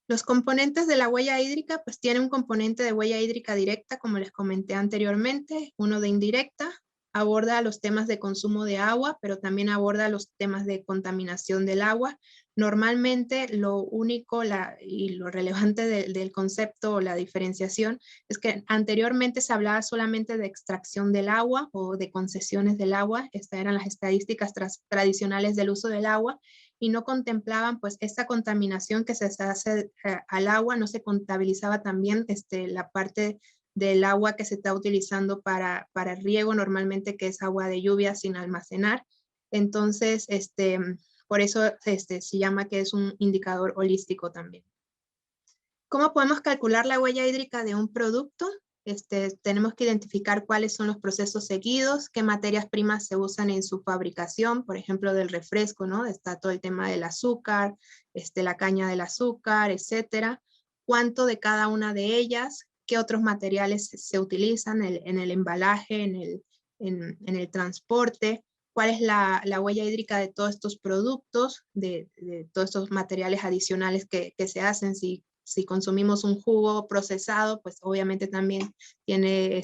Los componentes de la huella hídrica, pues tiene un componente de huella hídrica directa, como les comenté anteriormente, uno de indirecta, aborda los temas de consumo de agua, pero también aborda los temas de contaminación del agua. Normalmente lo único y lo relevante del concepto o la diferenciación es que anteriormente se hablaba solamente de extracción del agua o de concesiones del agua. Estas eran las estadísticas tradicionales del uso del agua, y no contemplaban pues esta contaminación que se hace al agua. No se contabilizaba también la parte del agua que se está utilizando para el riego, normalmente que es agua de lluvia sin almacenar. Entonces, por eso se llama que es un indicador holístico también. ¿Cómo podemos calcular la huella hídrica de un producto? Tenemos que identificar cuáles son los procesos seguidos, qué materias primas se usan en su fabricación, por ejemplo, del refresco, ¿no? Está todo el tema del azúcar, la caña del azúcar, etcétera. Cuánto de cada una de ellas, qué otros materiales se utilizan en el embalaje, en el transporte, cuál es la huella hídrica de todos estos productos, de todos estos materiales adicionales que se hacen. Si consumimos un jugo procesado, pues obviamente también tiene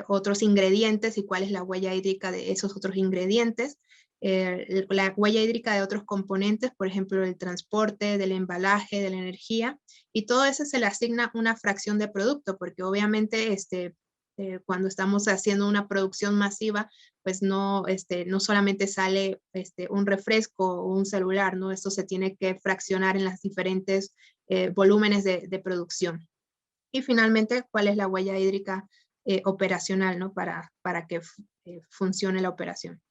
otros ingredientes y cuál es la huella hídrica de esos otros ingredientes. La huella hídrica de otros componentes, por ejemplo, el transporte, del embalaje, de la energía, y todo eso se le asigna una fracción de producto, porque obviamente cuando estamos haciendo una producción masiva, pues no solamente sale un refresco o un celular, ¿no? Esto se tiene que fraccionar en las diferentes volúmenes de producción. Y finalmente, ¿cuál es la huella hídrica operacional, ¿no? para que funcione la operación?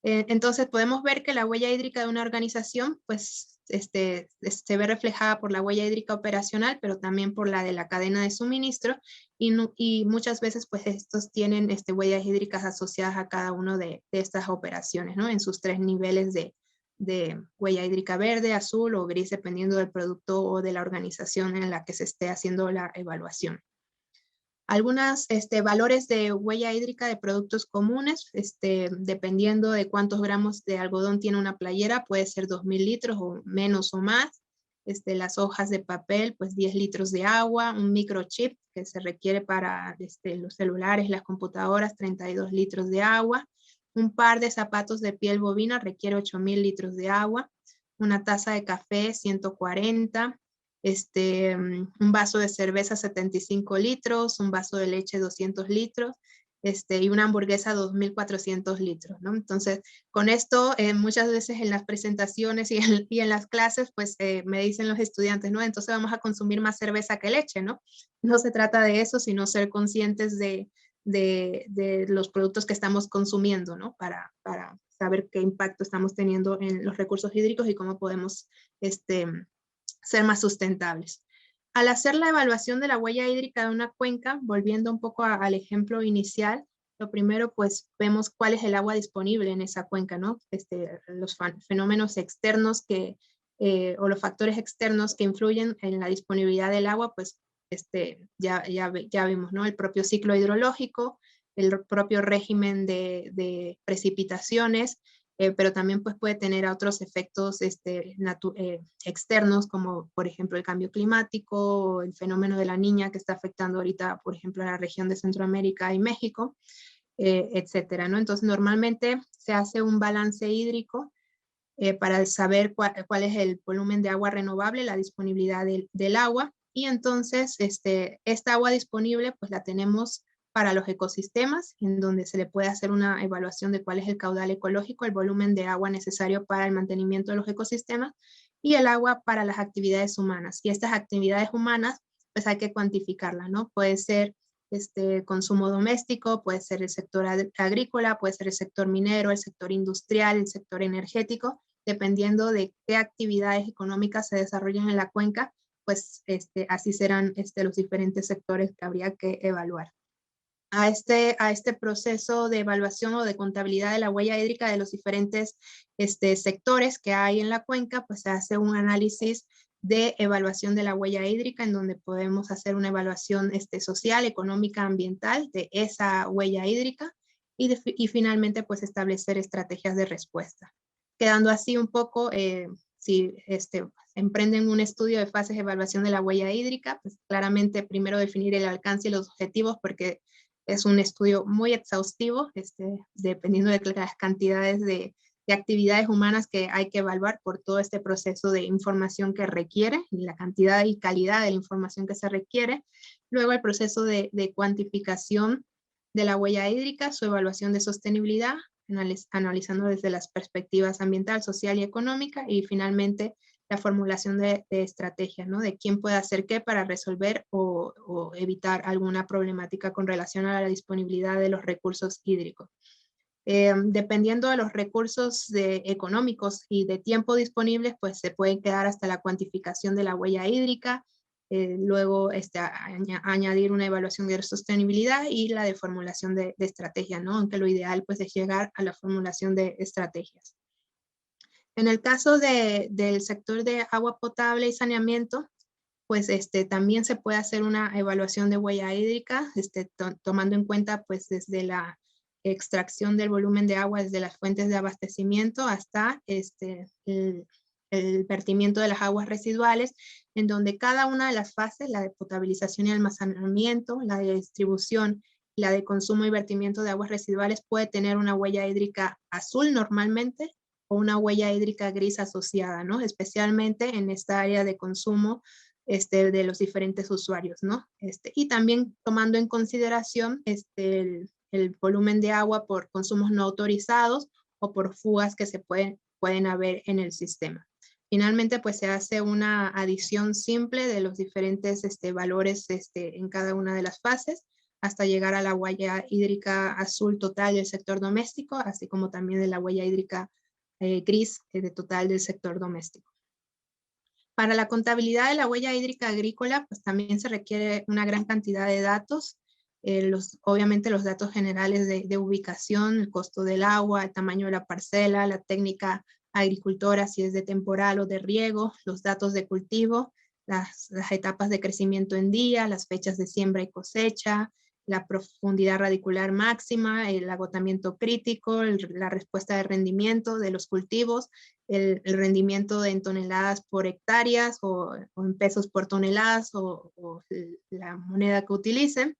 Entonces podemos ver que la huella hídrica de una organización pues se ve reflejada por la huella hídrica operacional, pero también por la de la cadena de suministro, y muchas veces pues estos tienen huellas hídricas asociadas a cada uno de estas operaciones, ¿no? En sus 3 niveles de huella hídrica: verde, azul o gris, dependiendo del producto o de la organización en la que se esté haciendo la evaluación. Algunos valores de huella hídrica de productos comunes, dependiendo de cuántos gramos de algodón tiene una playera, puede ser 2000 litros o menos o más. Las hojas de papel, pues 10 litros de agua. Un microchip que se requiere para los celulares, las computadoras, 32 litros de agua. Un par de zapatos de piel bovina requiere 8000 litros de agua. Una taza de café, 140. Un vaso de cerveza, 75 litros, un vaso de leche, 200 litros, y una hamburguesa, 2400 litros, ¿no? Entonces, con esto, muchas veces en las presentaciones y en las clases, pues me dicen los estudiantes, ¿no? Entonces vamos a consumir más cerveza que leche, ¿no? No se trata de eso, sino ser conscientes de los productos que estamos consumiendo, ¿no? Para saber qué impacto estamos teniendo en los recursos hídricos y cómo podemos, ser más sustentables. Al hacer la evaluación de la huella hídrica de una cuenca, volviendo un poco al ejemplo inicial, lo primero pues vemos cuál es el agua disponible en esa cuenca, ¿no? Los fenómenos externos o los factores externos que influyen en la disponibilidad del agua, pues ya vimos, ¿no? El propio ciclo hidrológico, el propio régimen de precipitaciones, pero también pues, puede tener otros efectos externos, como por ejemplo el cambio climático, o el fenómeno de la Niña que está afectando ahorita, por ejemplo, a la región de Centroamérica y México, etcétera, ¿no? Entonces, normalmente se hace un balance hídrico para saber cuál es el volumen de agua renovable, la disponibilidad del agua, y entonces esta agua disponible pues la tenemos para los ecosistemas, en donde se le puede hacer una evaluación de cuál es el caudal ecológico, el volumen de agua necesario para el mantenimiento de los ecosistemas, y el agua para las actividades humanas. Y estas actividades humanas, pues hay que cuantificarlas, ¿no? Puede ser consumo doméstico, puede ser el sector agrícola, puede ser el sector minero, el sector industrial, el sector energético, dependiendo de qué actividades económicas se desarrollan en la cuenca, pues así serán los diferentes sectores que habría que evaluar. A este proceso de evaluación o de contabilidad de la huella hídrica de los diferentes sectores que hay en la cuenca, pues se hace un análisis de evaluación de la huella hídrica, en donde podemos hacer una evaluación social, económica, ambiental de esa huella hídrica, y finalmente pues establecer estrategias de respuesta. Quedando así un poco, si emprenden un estudio de fases de evaluación de la huella hídrica, pues claramente primero definir el alcance y los objetivos, porque es un estudio muy exhaustivo, dependiendo de las cantidades de actividades humanas que hay que evaluar por todo este proceso de información que requiere, y la cantidad y calidad de la información que se requiere. Luego el proceso de cuantificación de la huella hídrica, su evaluación de sostenibilidad, analizando desde las perspectivas ambiental, social y económica, y finalmente la formulación de estrategias, ¿no? De quién puede hacer qué para resolver o evitar alguna problemática con relación a la disponibilidad de los recursos hídricos. Dependiendo de los recursos económicos y de tiempo disponibles, pues se puede quedar hasta la cuantificación de la huella hídrica, luego añadir una evaluación de sostenibilidad y la de formulación de estrategias, ¿no? Aunque lo ideal pues es llegar a la formulación de estrategias. En el caso del sector de agua potable y saneamiento, pues también se puede hacer una evaluación de huella hídrica, tomando en cuenta pues desde la extracción del volumen de agua desde las fuentes de abastecimiento hasta el vertimiento de las aguas residuales, en donde cada una de las fases, la de potabilización y almacenamiento, la de distribución, la de consumo y vertimiento de aguas residuales, puede tener una huella hídrica azul normalmente o una huella hídrica gris asociada, ¿no? Especialmente en esta área de consumo de los diferentes usuarios, ¿no? Y también tomando en consideración el volumen de agua por consumos no autorizados o por fugas que se pueden haber en el sistema. Finalmente, pues se hace una adición simple de los diferentes valores en cada una de las fases hasta llegar a la huella hídrica azul total del sector doméstico, así como también de la huella hídrica gris de total del sector doméstico. Para la contabilidad de la huella hídrica agrícola, pues también se requiere una gran cantidad de datos. Obviamente los datos generales de ubicación, el costo del agua, el tamaño de la parcela, la técnica agricultora, si es de temporal o de riego, los datos de cultivo, las etapas de crecimiento en día, las fechas de siembra y cosecha, la profundidad radicular máxima, el agotamiento crítico, la respuesta de rendimiento de los cultivos, el rendimiento en toneladas por hectáreas o en pesos por toneladas o la moneda que utilicen.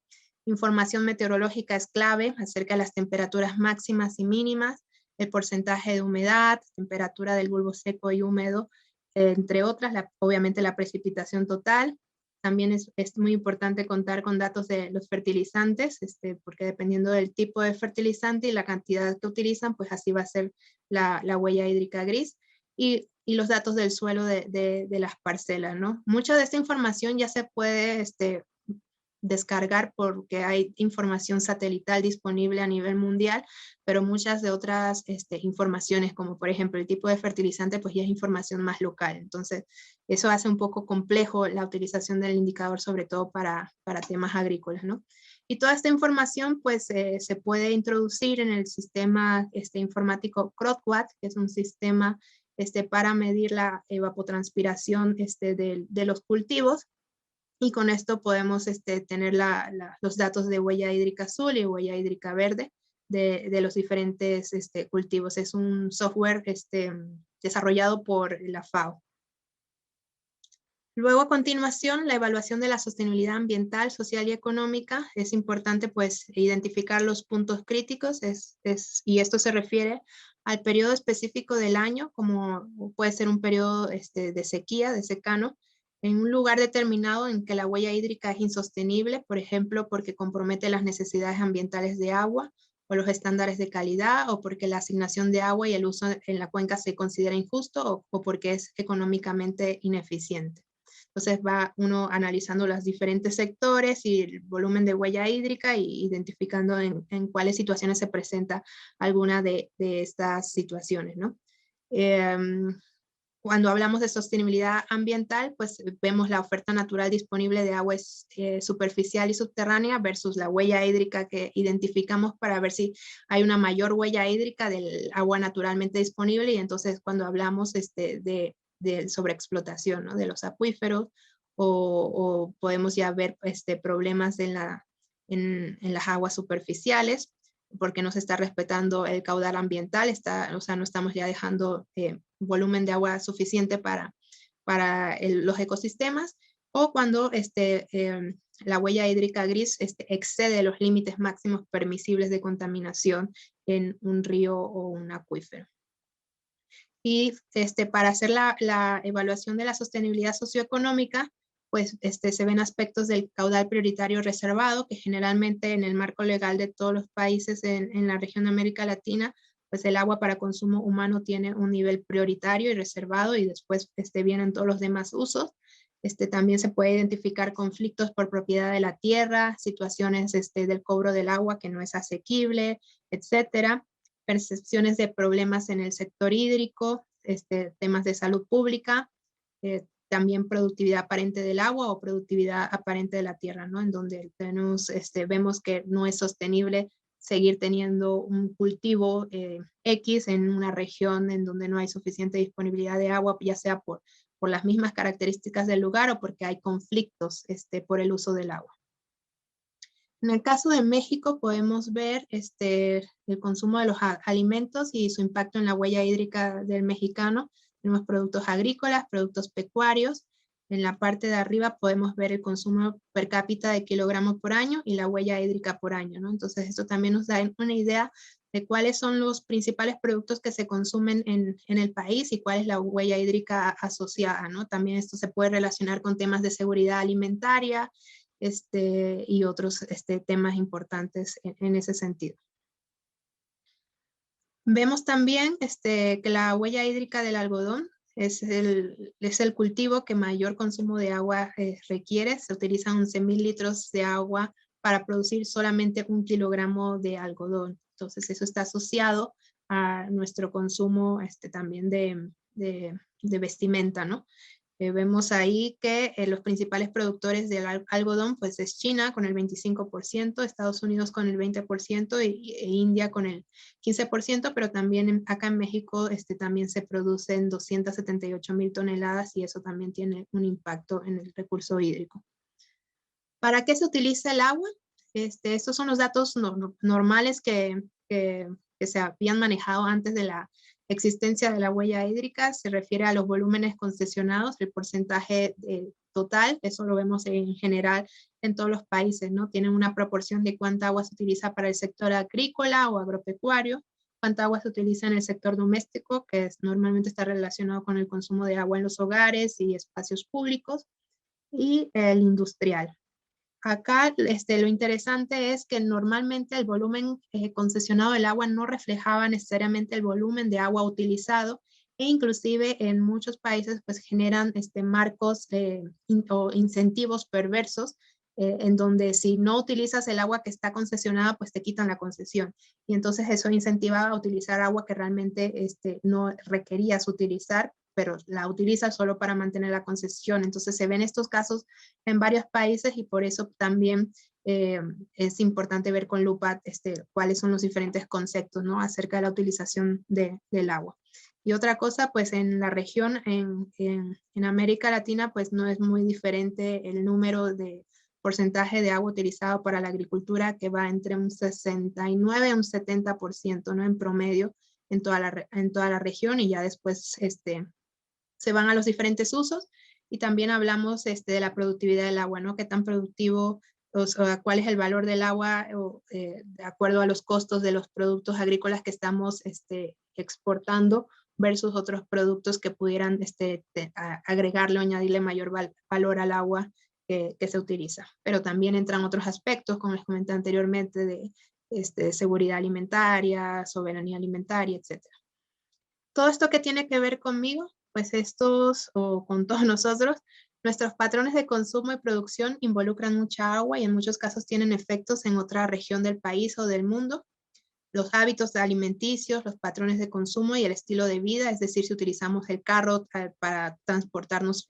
Información meteorológica es clave acerca de las temperaturas máximas y mínimas, el porcentaje de humedad, temperatura del bulbo seco y húmedo, entre otras, obviamente la precipitación total. También es muy importante contar con datos de los fertilizantes, porque dependiendo del tipo de fertilizante y la cantidad que utilizan, pues así va a ser la huella hídrica gris. Y los datos del suelo de las parcelas, ¿no? Mucha de esta información ya se puede descargar porque hay información satelital disponible a nivel mundial, pero muchas de otras informaciones, como por ejemplo el tipo de fertilizante, pues ya es información más local. Entonces, eso hace un poco complejo la utilización del indicador, sobre todo para temas agrícolas, ¿no? Y toda esta información, pues, se puede introducir en el sistema informático CROTWAT, que es un sistema para medir la evapotranspiración de los cultivos. Y con esto podemos tener los datos de huella hídrica azul y huella hídrica verde de los diferentes cultivos. Es un software desarrollado por la FAO. Luego, a continuación, la evaluación de la sostenibilidad ambiental, social y económica. Es importante pues identificar los puntos críticos y esto se refiere al periodo específico del año, como puede ser un periodo de sequía, de secano, en un lugar determinado en que la huella hídrica es insostenible, por ejemplo, porque compromete las necesidades ambientales de agua o los estándares de calidad, o porque la asignación de agua y el uso en la cuenca se considera injusto o porque es económicamente ineficiente. Entonces va uno analizando los diferentes sectores y el volumen de huella hídrica y identificando en cuáles situaciones se presenta alguna de estas situaciones, ¿no? Cuando hablamos de sostenibilidad ambiental, pues vemos la oferta natural disponible de agua superficial y subterránea versus la huella hídrica que identificamos para ver si hay una mayor huella hídrica del agua naturalmente disponible. Y entonces cuando hablamos de sobreexplotación, ¿no? De los acuíferos o podemos ya ver problemas en las aguas superficiales porque no se está respetando el caudal ambiental, o sea, no estamos ya dejando volumen de agua suficiente para los ecosistemas, o cuando la huella hídrica gris excede los límites máximos permisibles de contaminación en un río o un acuífero. Y para hacer la evaluación de la sostenibilidad socioeconómica, pues se ven aspectos del caudal prioritario reservado, que generalmente en el marco legal de todos los países en la región de América Latina, pues el agua para consumo humano tiene un nivel prioritario y reservado y después vienen todos los demás usos. También se puede identificar conflictos por propiedad de la tierra, situaciones del cobro del agua que no es asequible, etcétera. Percepciones de problemas en el sector hídrico, temas de salud pública, también productividad aparente del agua o productividad aparente de la tierra, ¿no? En donde tenemos, vemos que no es sostenible seguir teniendo un cultivo X en una región en donde no hay suficiente disponibilidad de agua, ya sea por las mismas características del lugar o porque hay conflictos por el uso del agua. En el caso de México podemos ver el consumo de los alimentos y su impacto en la huella hídrica del mexicano. Tenemos productos agrícolas, productos pecuarios. En la parte de arriba podemos ver el consumo per cápita de kilogramos por año y la huella hídrica por año, ¿no? Entonces esto también nos da una idea de cuáles son los principales productos que se consumen en el país y cuál es la huella hídrica asociada, ¿no? También esto se puede relacionar con temas de seguridad alimentaria, y otros temas importantes en ese sentido. Vemos también que la huella hídrica del algodón es el cultivo que mayor consumo de agua requiere. Se utilizan 11,000 litros de agua para producir solamente 1 kilogramo de algodón. Entonces eso está asociado a nuestro consumo también de vestimenta, ¿no? Vemos ahí que los principales productores del algodón pues es China con el 25%, Estados Unidos con el 20% e India con el 15%, pero también acá en México también se producen 278,000 toneladas y eso también tiene un impacto en el recurso hídrico. ¿Para qué se utiliza el agua? Estos son los datos normales que se habían manejado antes de la existencia de la huella hídrica. Se refiere a los volúmenes concesionados, el porcentaje total, eso lo vemos en general en todos los países, ¿no? Tienen una proporción de cuánta agua se utiliza para el sector agrícola o agropecuario, cuánta agua se utiliza en el sector doméstico, que normalmente está relacionado con el consumo de agua en los hogares y espacios públicos, y el industrial. Acá lo interesante es que normalmente el volumen concesionado del agua no reflejaba necesariamente el volumen de agua utilizado e inclusive en muchos países pues generan marcos o incentivos perversos en donde si no utilizas el agua que está concesionada pues te quitan la concesión y entonces eso incentivaba a utilizar agua que realmente no requerías utilizar pero la utiliza solo para mantener la concesión. Entonces se ven estos casos en varios países y por eso también es importante ver con lupa cuáles son los diferentes conceptos, ¿no? Acerca de la utilización del agua. Y otra cosa, pues en la región, en América Latina, pues no es muy diferente el número de porcentaje de agua utilizado para la agricultura, que va entre un 69 y un 70%, ¿no? En promedio en toda la región y ya después se van a los diferentes usos y también hablamos de la productividad del agua, ¿no? Qué tan productivo, o sea, cuál es el valor del agua de acuerdo a los costos de los productos agrícolas que estamos exportando versus otros productos que pudieran agregarle o añadirle mayor valor al agua que se utiliza. Pero también entran otros aspectos, como les comenté anteriormente, de seguridad alimentaria, soberanía alimentaria, etc. Todo esto que tiene que ver conmigo, pues estos, o con todos nosotros, nuestros patrones de consumo y producción involucran mucha agua y en muchos casos tienen efectos en otra región del país o del mundo. Los hábitos alimenticios, los patrones de consumo y el estilo de vida, es decir, si utilizamos el carro para transportarnos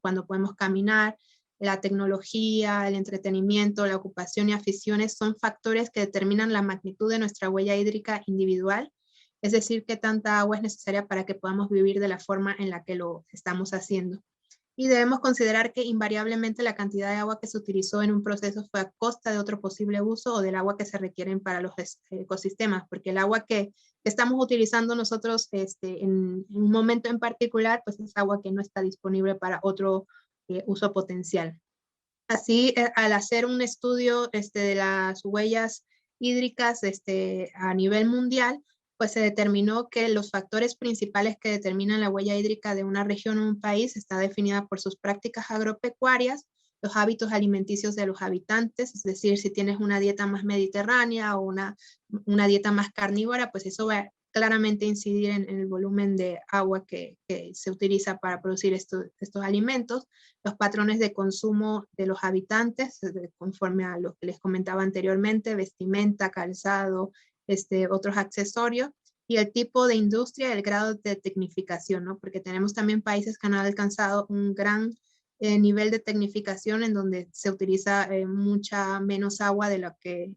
cuando podemos caminar, la tecnología, el entretenimiento, la ocupación y aficiones son factores que determinan la magnitud de nuestra huella hídrica individual. Es decir, qué tanta agua es necesaria para que podamos vivir de la forma en la que lo estamos haciendo. Y debemos considerar que invariablemente la cantidad de agua que se utilizó en un proceso fue a costa de otro posible uso o del agua que se requieren para los ecosistemas, porque el agua que estamos utilizando nosotros en un momento en particular, pues es agua que no está disponible para otro uso potencial. Así, al hacer un estudio de las huellas hídricas a nivel mundial, pues se determinó que los factores principales que determinan la huella hídrica de una región o un país está definida por sus prácticas agropecuarias, los hábitos alimenticios de los habitantes, es decir, si tienes una dieta más mediterránea o una dieta más carnívora, pues eso va claramente incidir en el volumen de agua que se utiliza para producir estos alimentos, los patrones de consumo de los habitantes, conforme a lo que les comentaba anteriormente, vestimenta, calzado, otros accesorios, y el tipo de industria y el grado de tecnificación, ¿no? Porque tenemos también países que han alcanzado un gran nivel de tecnificación en donde se utiliza mucha menos agua de lo que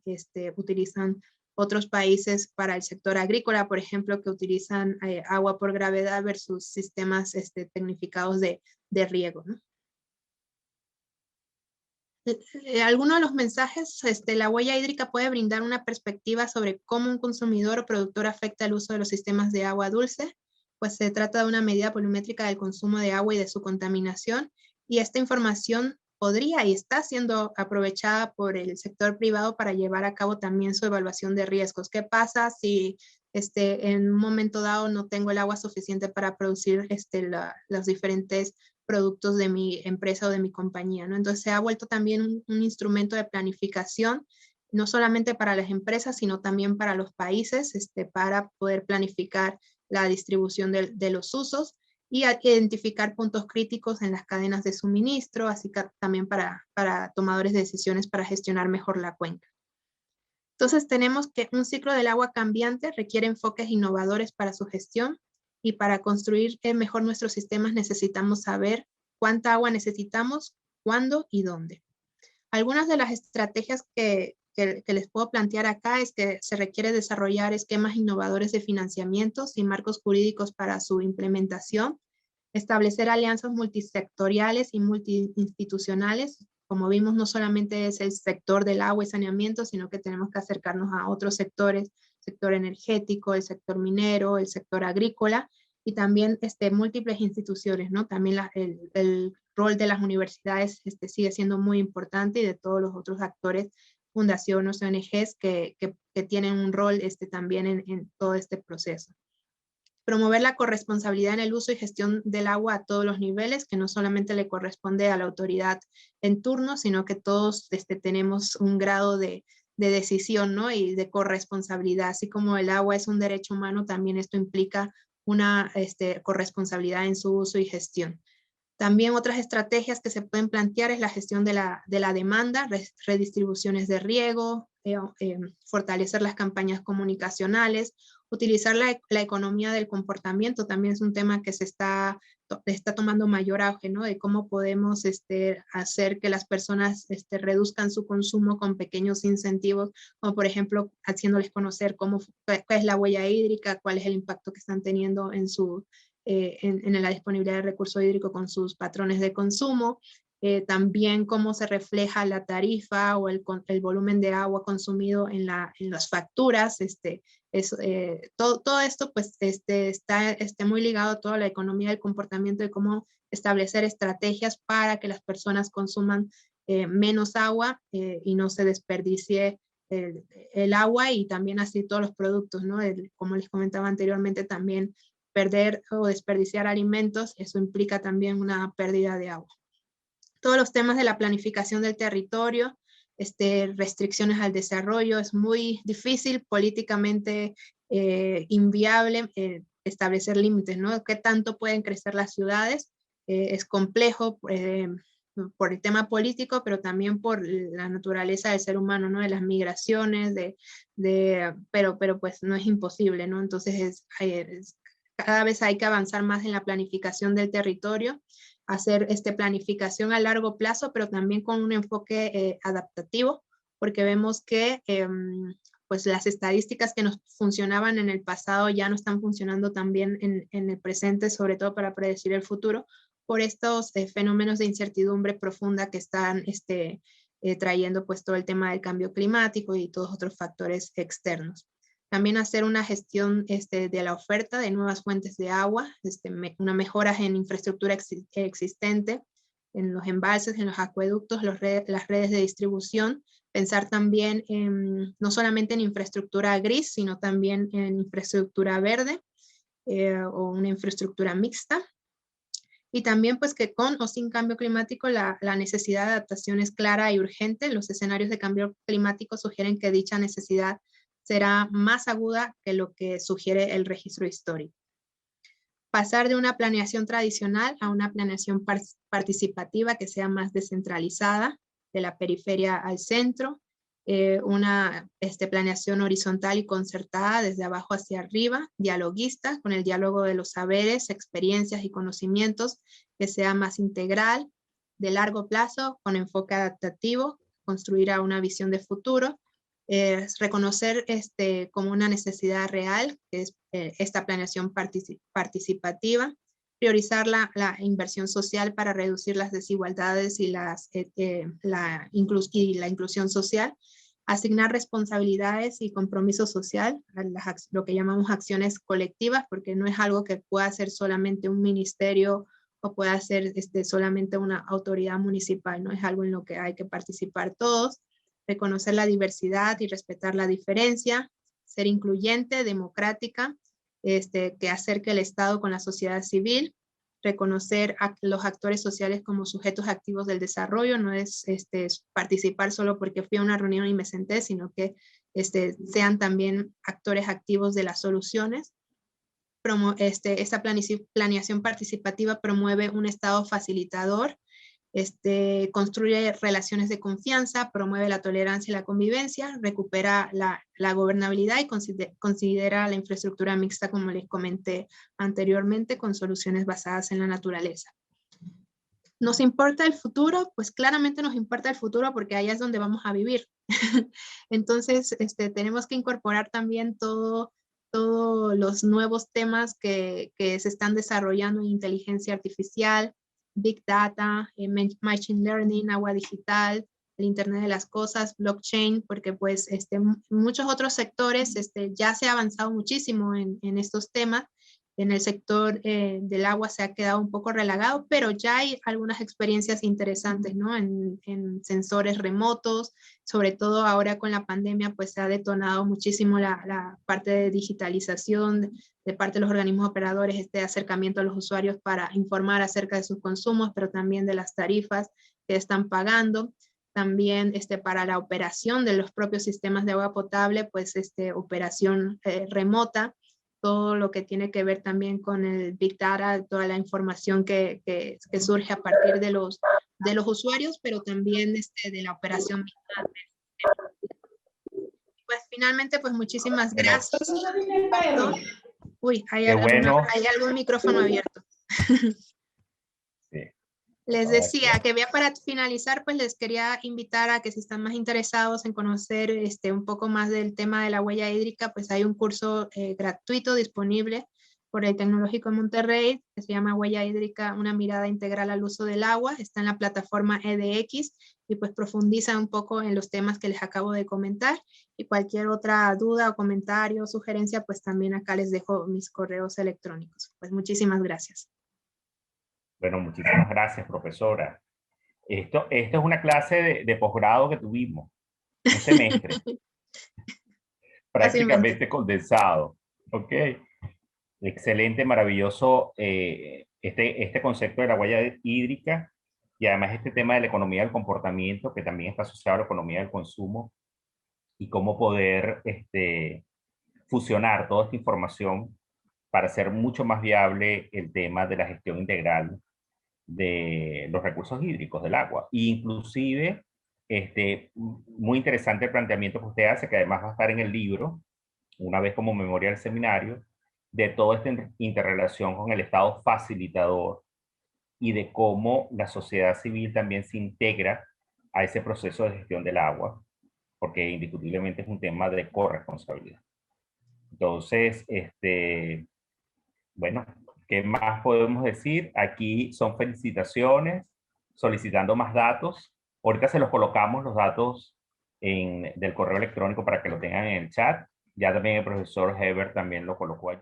utilizan otros países para el sector agrícola, por ejemplo, que utilizan agua por gravedad versus sistemas tecnificados de riego, ¿no? Algunos de los mensajes, la huella hídrica puede brindar una perspectiva sobre cómo un consumidor o productor afecta el uso de los sistemas de agua dulce, pues se trata de una medida volumétrica del consumo de agua y de su contaminación, y esta información podría y está siendo aprovechada por el sector privado para llevar a cabo también su evaluación de riesgos. ¿Qué pasa si en un momento dado no tengo el agua suficiente para producir los diferentes productos de mi empresa o de mi compañía, ¿no? Entonces se ha vuelto también un instrumento de planificación, no solamente para las empresas, sino también para los países, para poder planificar la distribución de los usos y identificar puntos críticos en las cadenas de suministro, así que también para tomadores de decisiones para gestionar mejor la cuenca. Entonces tenemos que un ciclo del agua cambiante requiere enfoques innovadores para su gestión, y para construir mejor nuestros sistemas necesitamos saber cuánta agua necesitamos, cuándo y dónde. Algunas de las estrategias que les puedo plantear acá es que se requiere desarrollar esquemas innovadores de financiamientos y marcos jurídicos para su implementación, establecer alianzas multisectoriales y multiinstitucionales. Como vimos, no solamente es el sector del agua y saneamiento, sino que tenemos que acercarnos a otros sectores, sector energético, el sector minero, el sector agrícola, y también múltiples instituciones, ¿no? También el rol de las universidades sigue siendo muy importante, y de todos los otros actores, fundaciones, ONGs que tienen un rol también en todo este proceso. Promover la corresponsabilidad en el uso y gestión del agua a todos los niveles, que no solamente le corresponde a la autoridad en turno, sino que todos tenemos un grado de decisión, ¿no? Y de corresponsabilidad. Así como el agua es un derecho humano, también esto implica una corresponsabilidad en su uso y gestión. También otras estrategias que se pueden plantear es la gestión de la demanda, redistribuciones de riego, fortalecer las campañas comunicacionales, utilizar la economía del comportamiento. También es un tema que se está tomando mayor auge, ¿no? De cómo podemos hacer que las personas reduzcan su consumo con pequeños incentivos, como por ejemplo haciéndoles conocer cuál es la huella hídrica, cuál es el impacto que están teniendo en la disponibilidad de recurso hídrico con sus patrones de consumo. También cómo se refleja la tarifa o el volumen de agua consumido en las facturas. Todo esto pues está muy ligado a toda la economía del comportamiento, de cómo establecer estrategias para que las personas consuman menos agua y no se desperdicie el agua, y también así todos los productos, ¿no? Como les comentaba anteriormente, también perder o desperdiciar alimentos, eso implica también una pérdida de agua. Todos los temas de la planificación del territorio, restricciones al desarrollo, es muy difícil, políticamente inviable establecer límites, ¿no? ¿Qué tanto pueden crecer las ciudades? Es complejo por el tema político, pero también por la naturaleza del ser humano, ¿no? De las migraciones, pero pues no es imposible, ¿no? Entonces cada vez hay que avanzar más en la planificación del territorio, hacer planificación a largo plazo, pero también con un enfoque adaptativo, porque vemos que pues las estadísticas que nos funcionaban en el pasado ya no están funcionando tan bien en el presente, sobre todo para predecir el futuro, por estos fenómenos de incertidumbre profunda que están trayendo pues todo el tema del cambio climático y todos otros factores externos. También hacer una gestión de la oferta de nuevas fuentes de agua, una mejora en infraestructura existente, en los embalses, en los acueductos, las redes de distribución. Pensar también no solamente en infraestructura gris, sino también en infraestructura verde o una infraestructura mixta. Y también pues que con o sin cambio climático la necesidad de adaptación es clara y urgente. Los escenarios de cambio climático sugieren que dicha necesidad será más aguda que lo que sugiere el registro histórico. Pasar de una planeación tradicional a una planeación participativa que sea más descentralizada, de la periferia al centro, una planeación horizontal y concertada desde abajo hacia arriba, dialoguista, con el diálogo de los saberes, experiencias y conocimientos, que sea más integral, de largo plazo, con enfoque adaptativo, construir a una visión de futuro, reconocer como una necesidad real, que es esta planeación participativa, priorizar la inversión social para reducir las desigualdades y la inclusión social, asignar responsabilidades y compromiso social, lo que llamamos acciones colectivas, porque no es algo que pueda hacer solamente un ministerio o pueda hacer solamente una autoridad municipal, no es algo en lo que hay que participar todos. Reconocer la diversidad y respetar la diferencia, ser incluyente, democrática, que acerque el Estado con la sociedad civil, reconocer a los actores sociales como sujetos activos del desarrollo, no es participar solo porque fui a una reunión y me senté, sino que sean también actores activos de las soluciones. Esta planeación participativa promueve un Estado facilitador, construye relaciones de confianza, promueve la tolerancia y la convivencia, recupera la gobernabilidad y considera la infraestructura mixta, como les comenté anteriormente, con soluciones basadas en la naturaleza. ¿Nos importa el futuro? Pues claramente nos importa el futuro porque allá es donde vamos a vivir. Entonces, tenemos que incorporar también todos los nuevos temas que se están desarrollando en inteligencia artificial, Big Data, Machine Learning, agua digital, el Internet de las Cosas, blockchain, porque pues muchos otros sectores ya se ha avanzado muchísimo en estos temas. En el sector del agua se ha quedado un poco relagado, pero ya hay algunas experiencias interesantes, ¿no? En sensores remotos, sobre todo ahora con la pandemia, pues se ha detonado muchísimo la parte de digitalización de parte de los organismos operadores, este acercamiento a los usuarios para informar acerca de sus consumos, pero también de las tarifas que están pagando. También para la operación de los propios sistemas de agua potable, pues operación remota, todo lo que tiene que ver también con el Big Data, toda la información que surge a partir de los usuarios, pero también de la operación misma. Pues finalmente, pues muchísimas gracias. Uy, hay algún micrófono abierto. Sí. Les decía que para finalizar, pues les quería invitar a que si están más interesados en conocer un poco más del tema de la huella hídrica, pues hay un curso gratuito disponible por el Tecnológico de Monterrey que se llama Huella Hídrica, una mirada integral al uso del agua. Está en la plataforma EDX y pues profundiza un poco en los temas que les acabo de comentar. Y cualquier otra duda o comentario o sugerencia, pues también acá les dejo mis correos electrónicos. Pues muchísimas gracias. Bueno, muchísimas gracias, profesora. Esto es una clase de posgrado que tuvimos, un semestre, prácticamente condensado. ¿Ok? Excelente, maravilloso este concepto de la huella hídrica y además este tema de la economía del comportamiento, que también está asociado a la economía del consumo, y cómo poder fusionar toda esta información para hacer mucho más viable el tema de la gestión integral de los recursos hídricos del agua. E inclusive, muy interesante el planteamiento que usted hace, que además va a estar en el libro, una vez como memoria del seminario, de toda esta interrelación con el Estado facilitador y de cómo la sociedad civil también se integra a ese proceso de gestión del agua, porque indiscutiblemente es un tema de corresponsabilidad. Entonces, bueno, ¿qué más podemos decir? Aquí son felicitaciones, solicitando más datos. Ahorita se los colocamos los datos del correo electrónico para que lo tengan en el chat. Ya también el profesor Heber también lo colocó allí.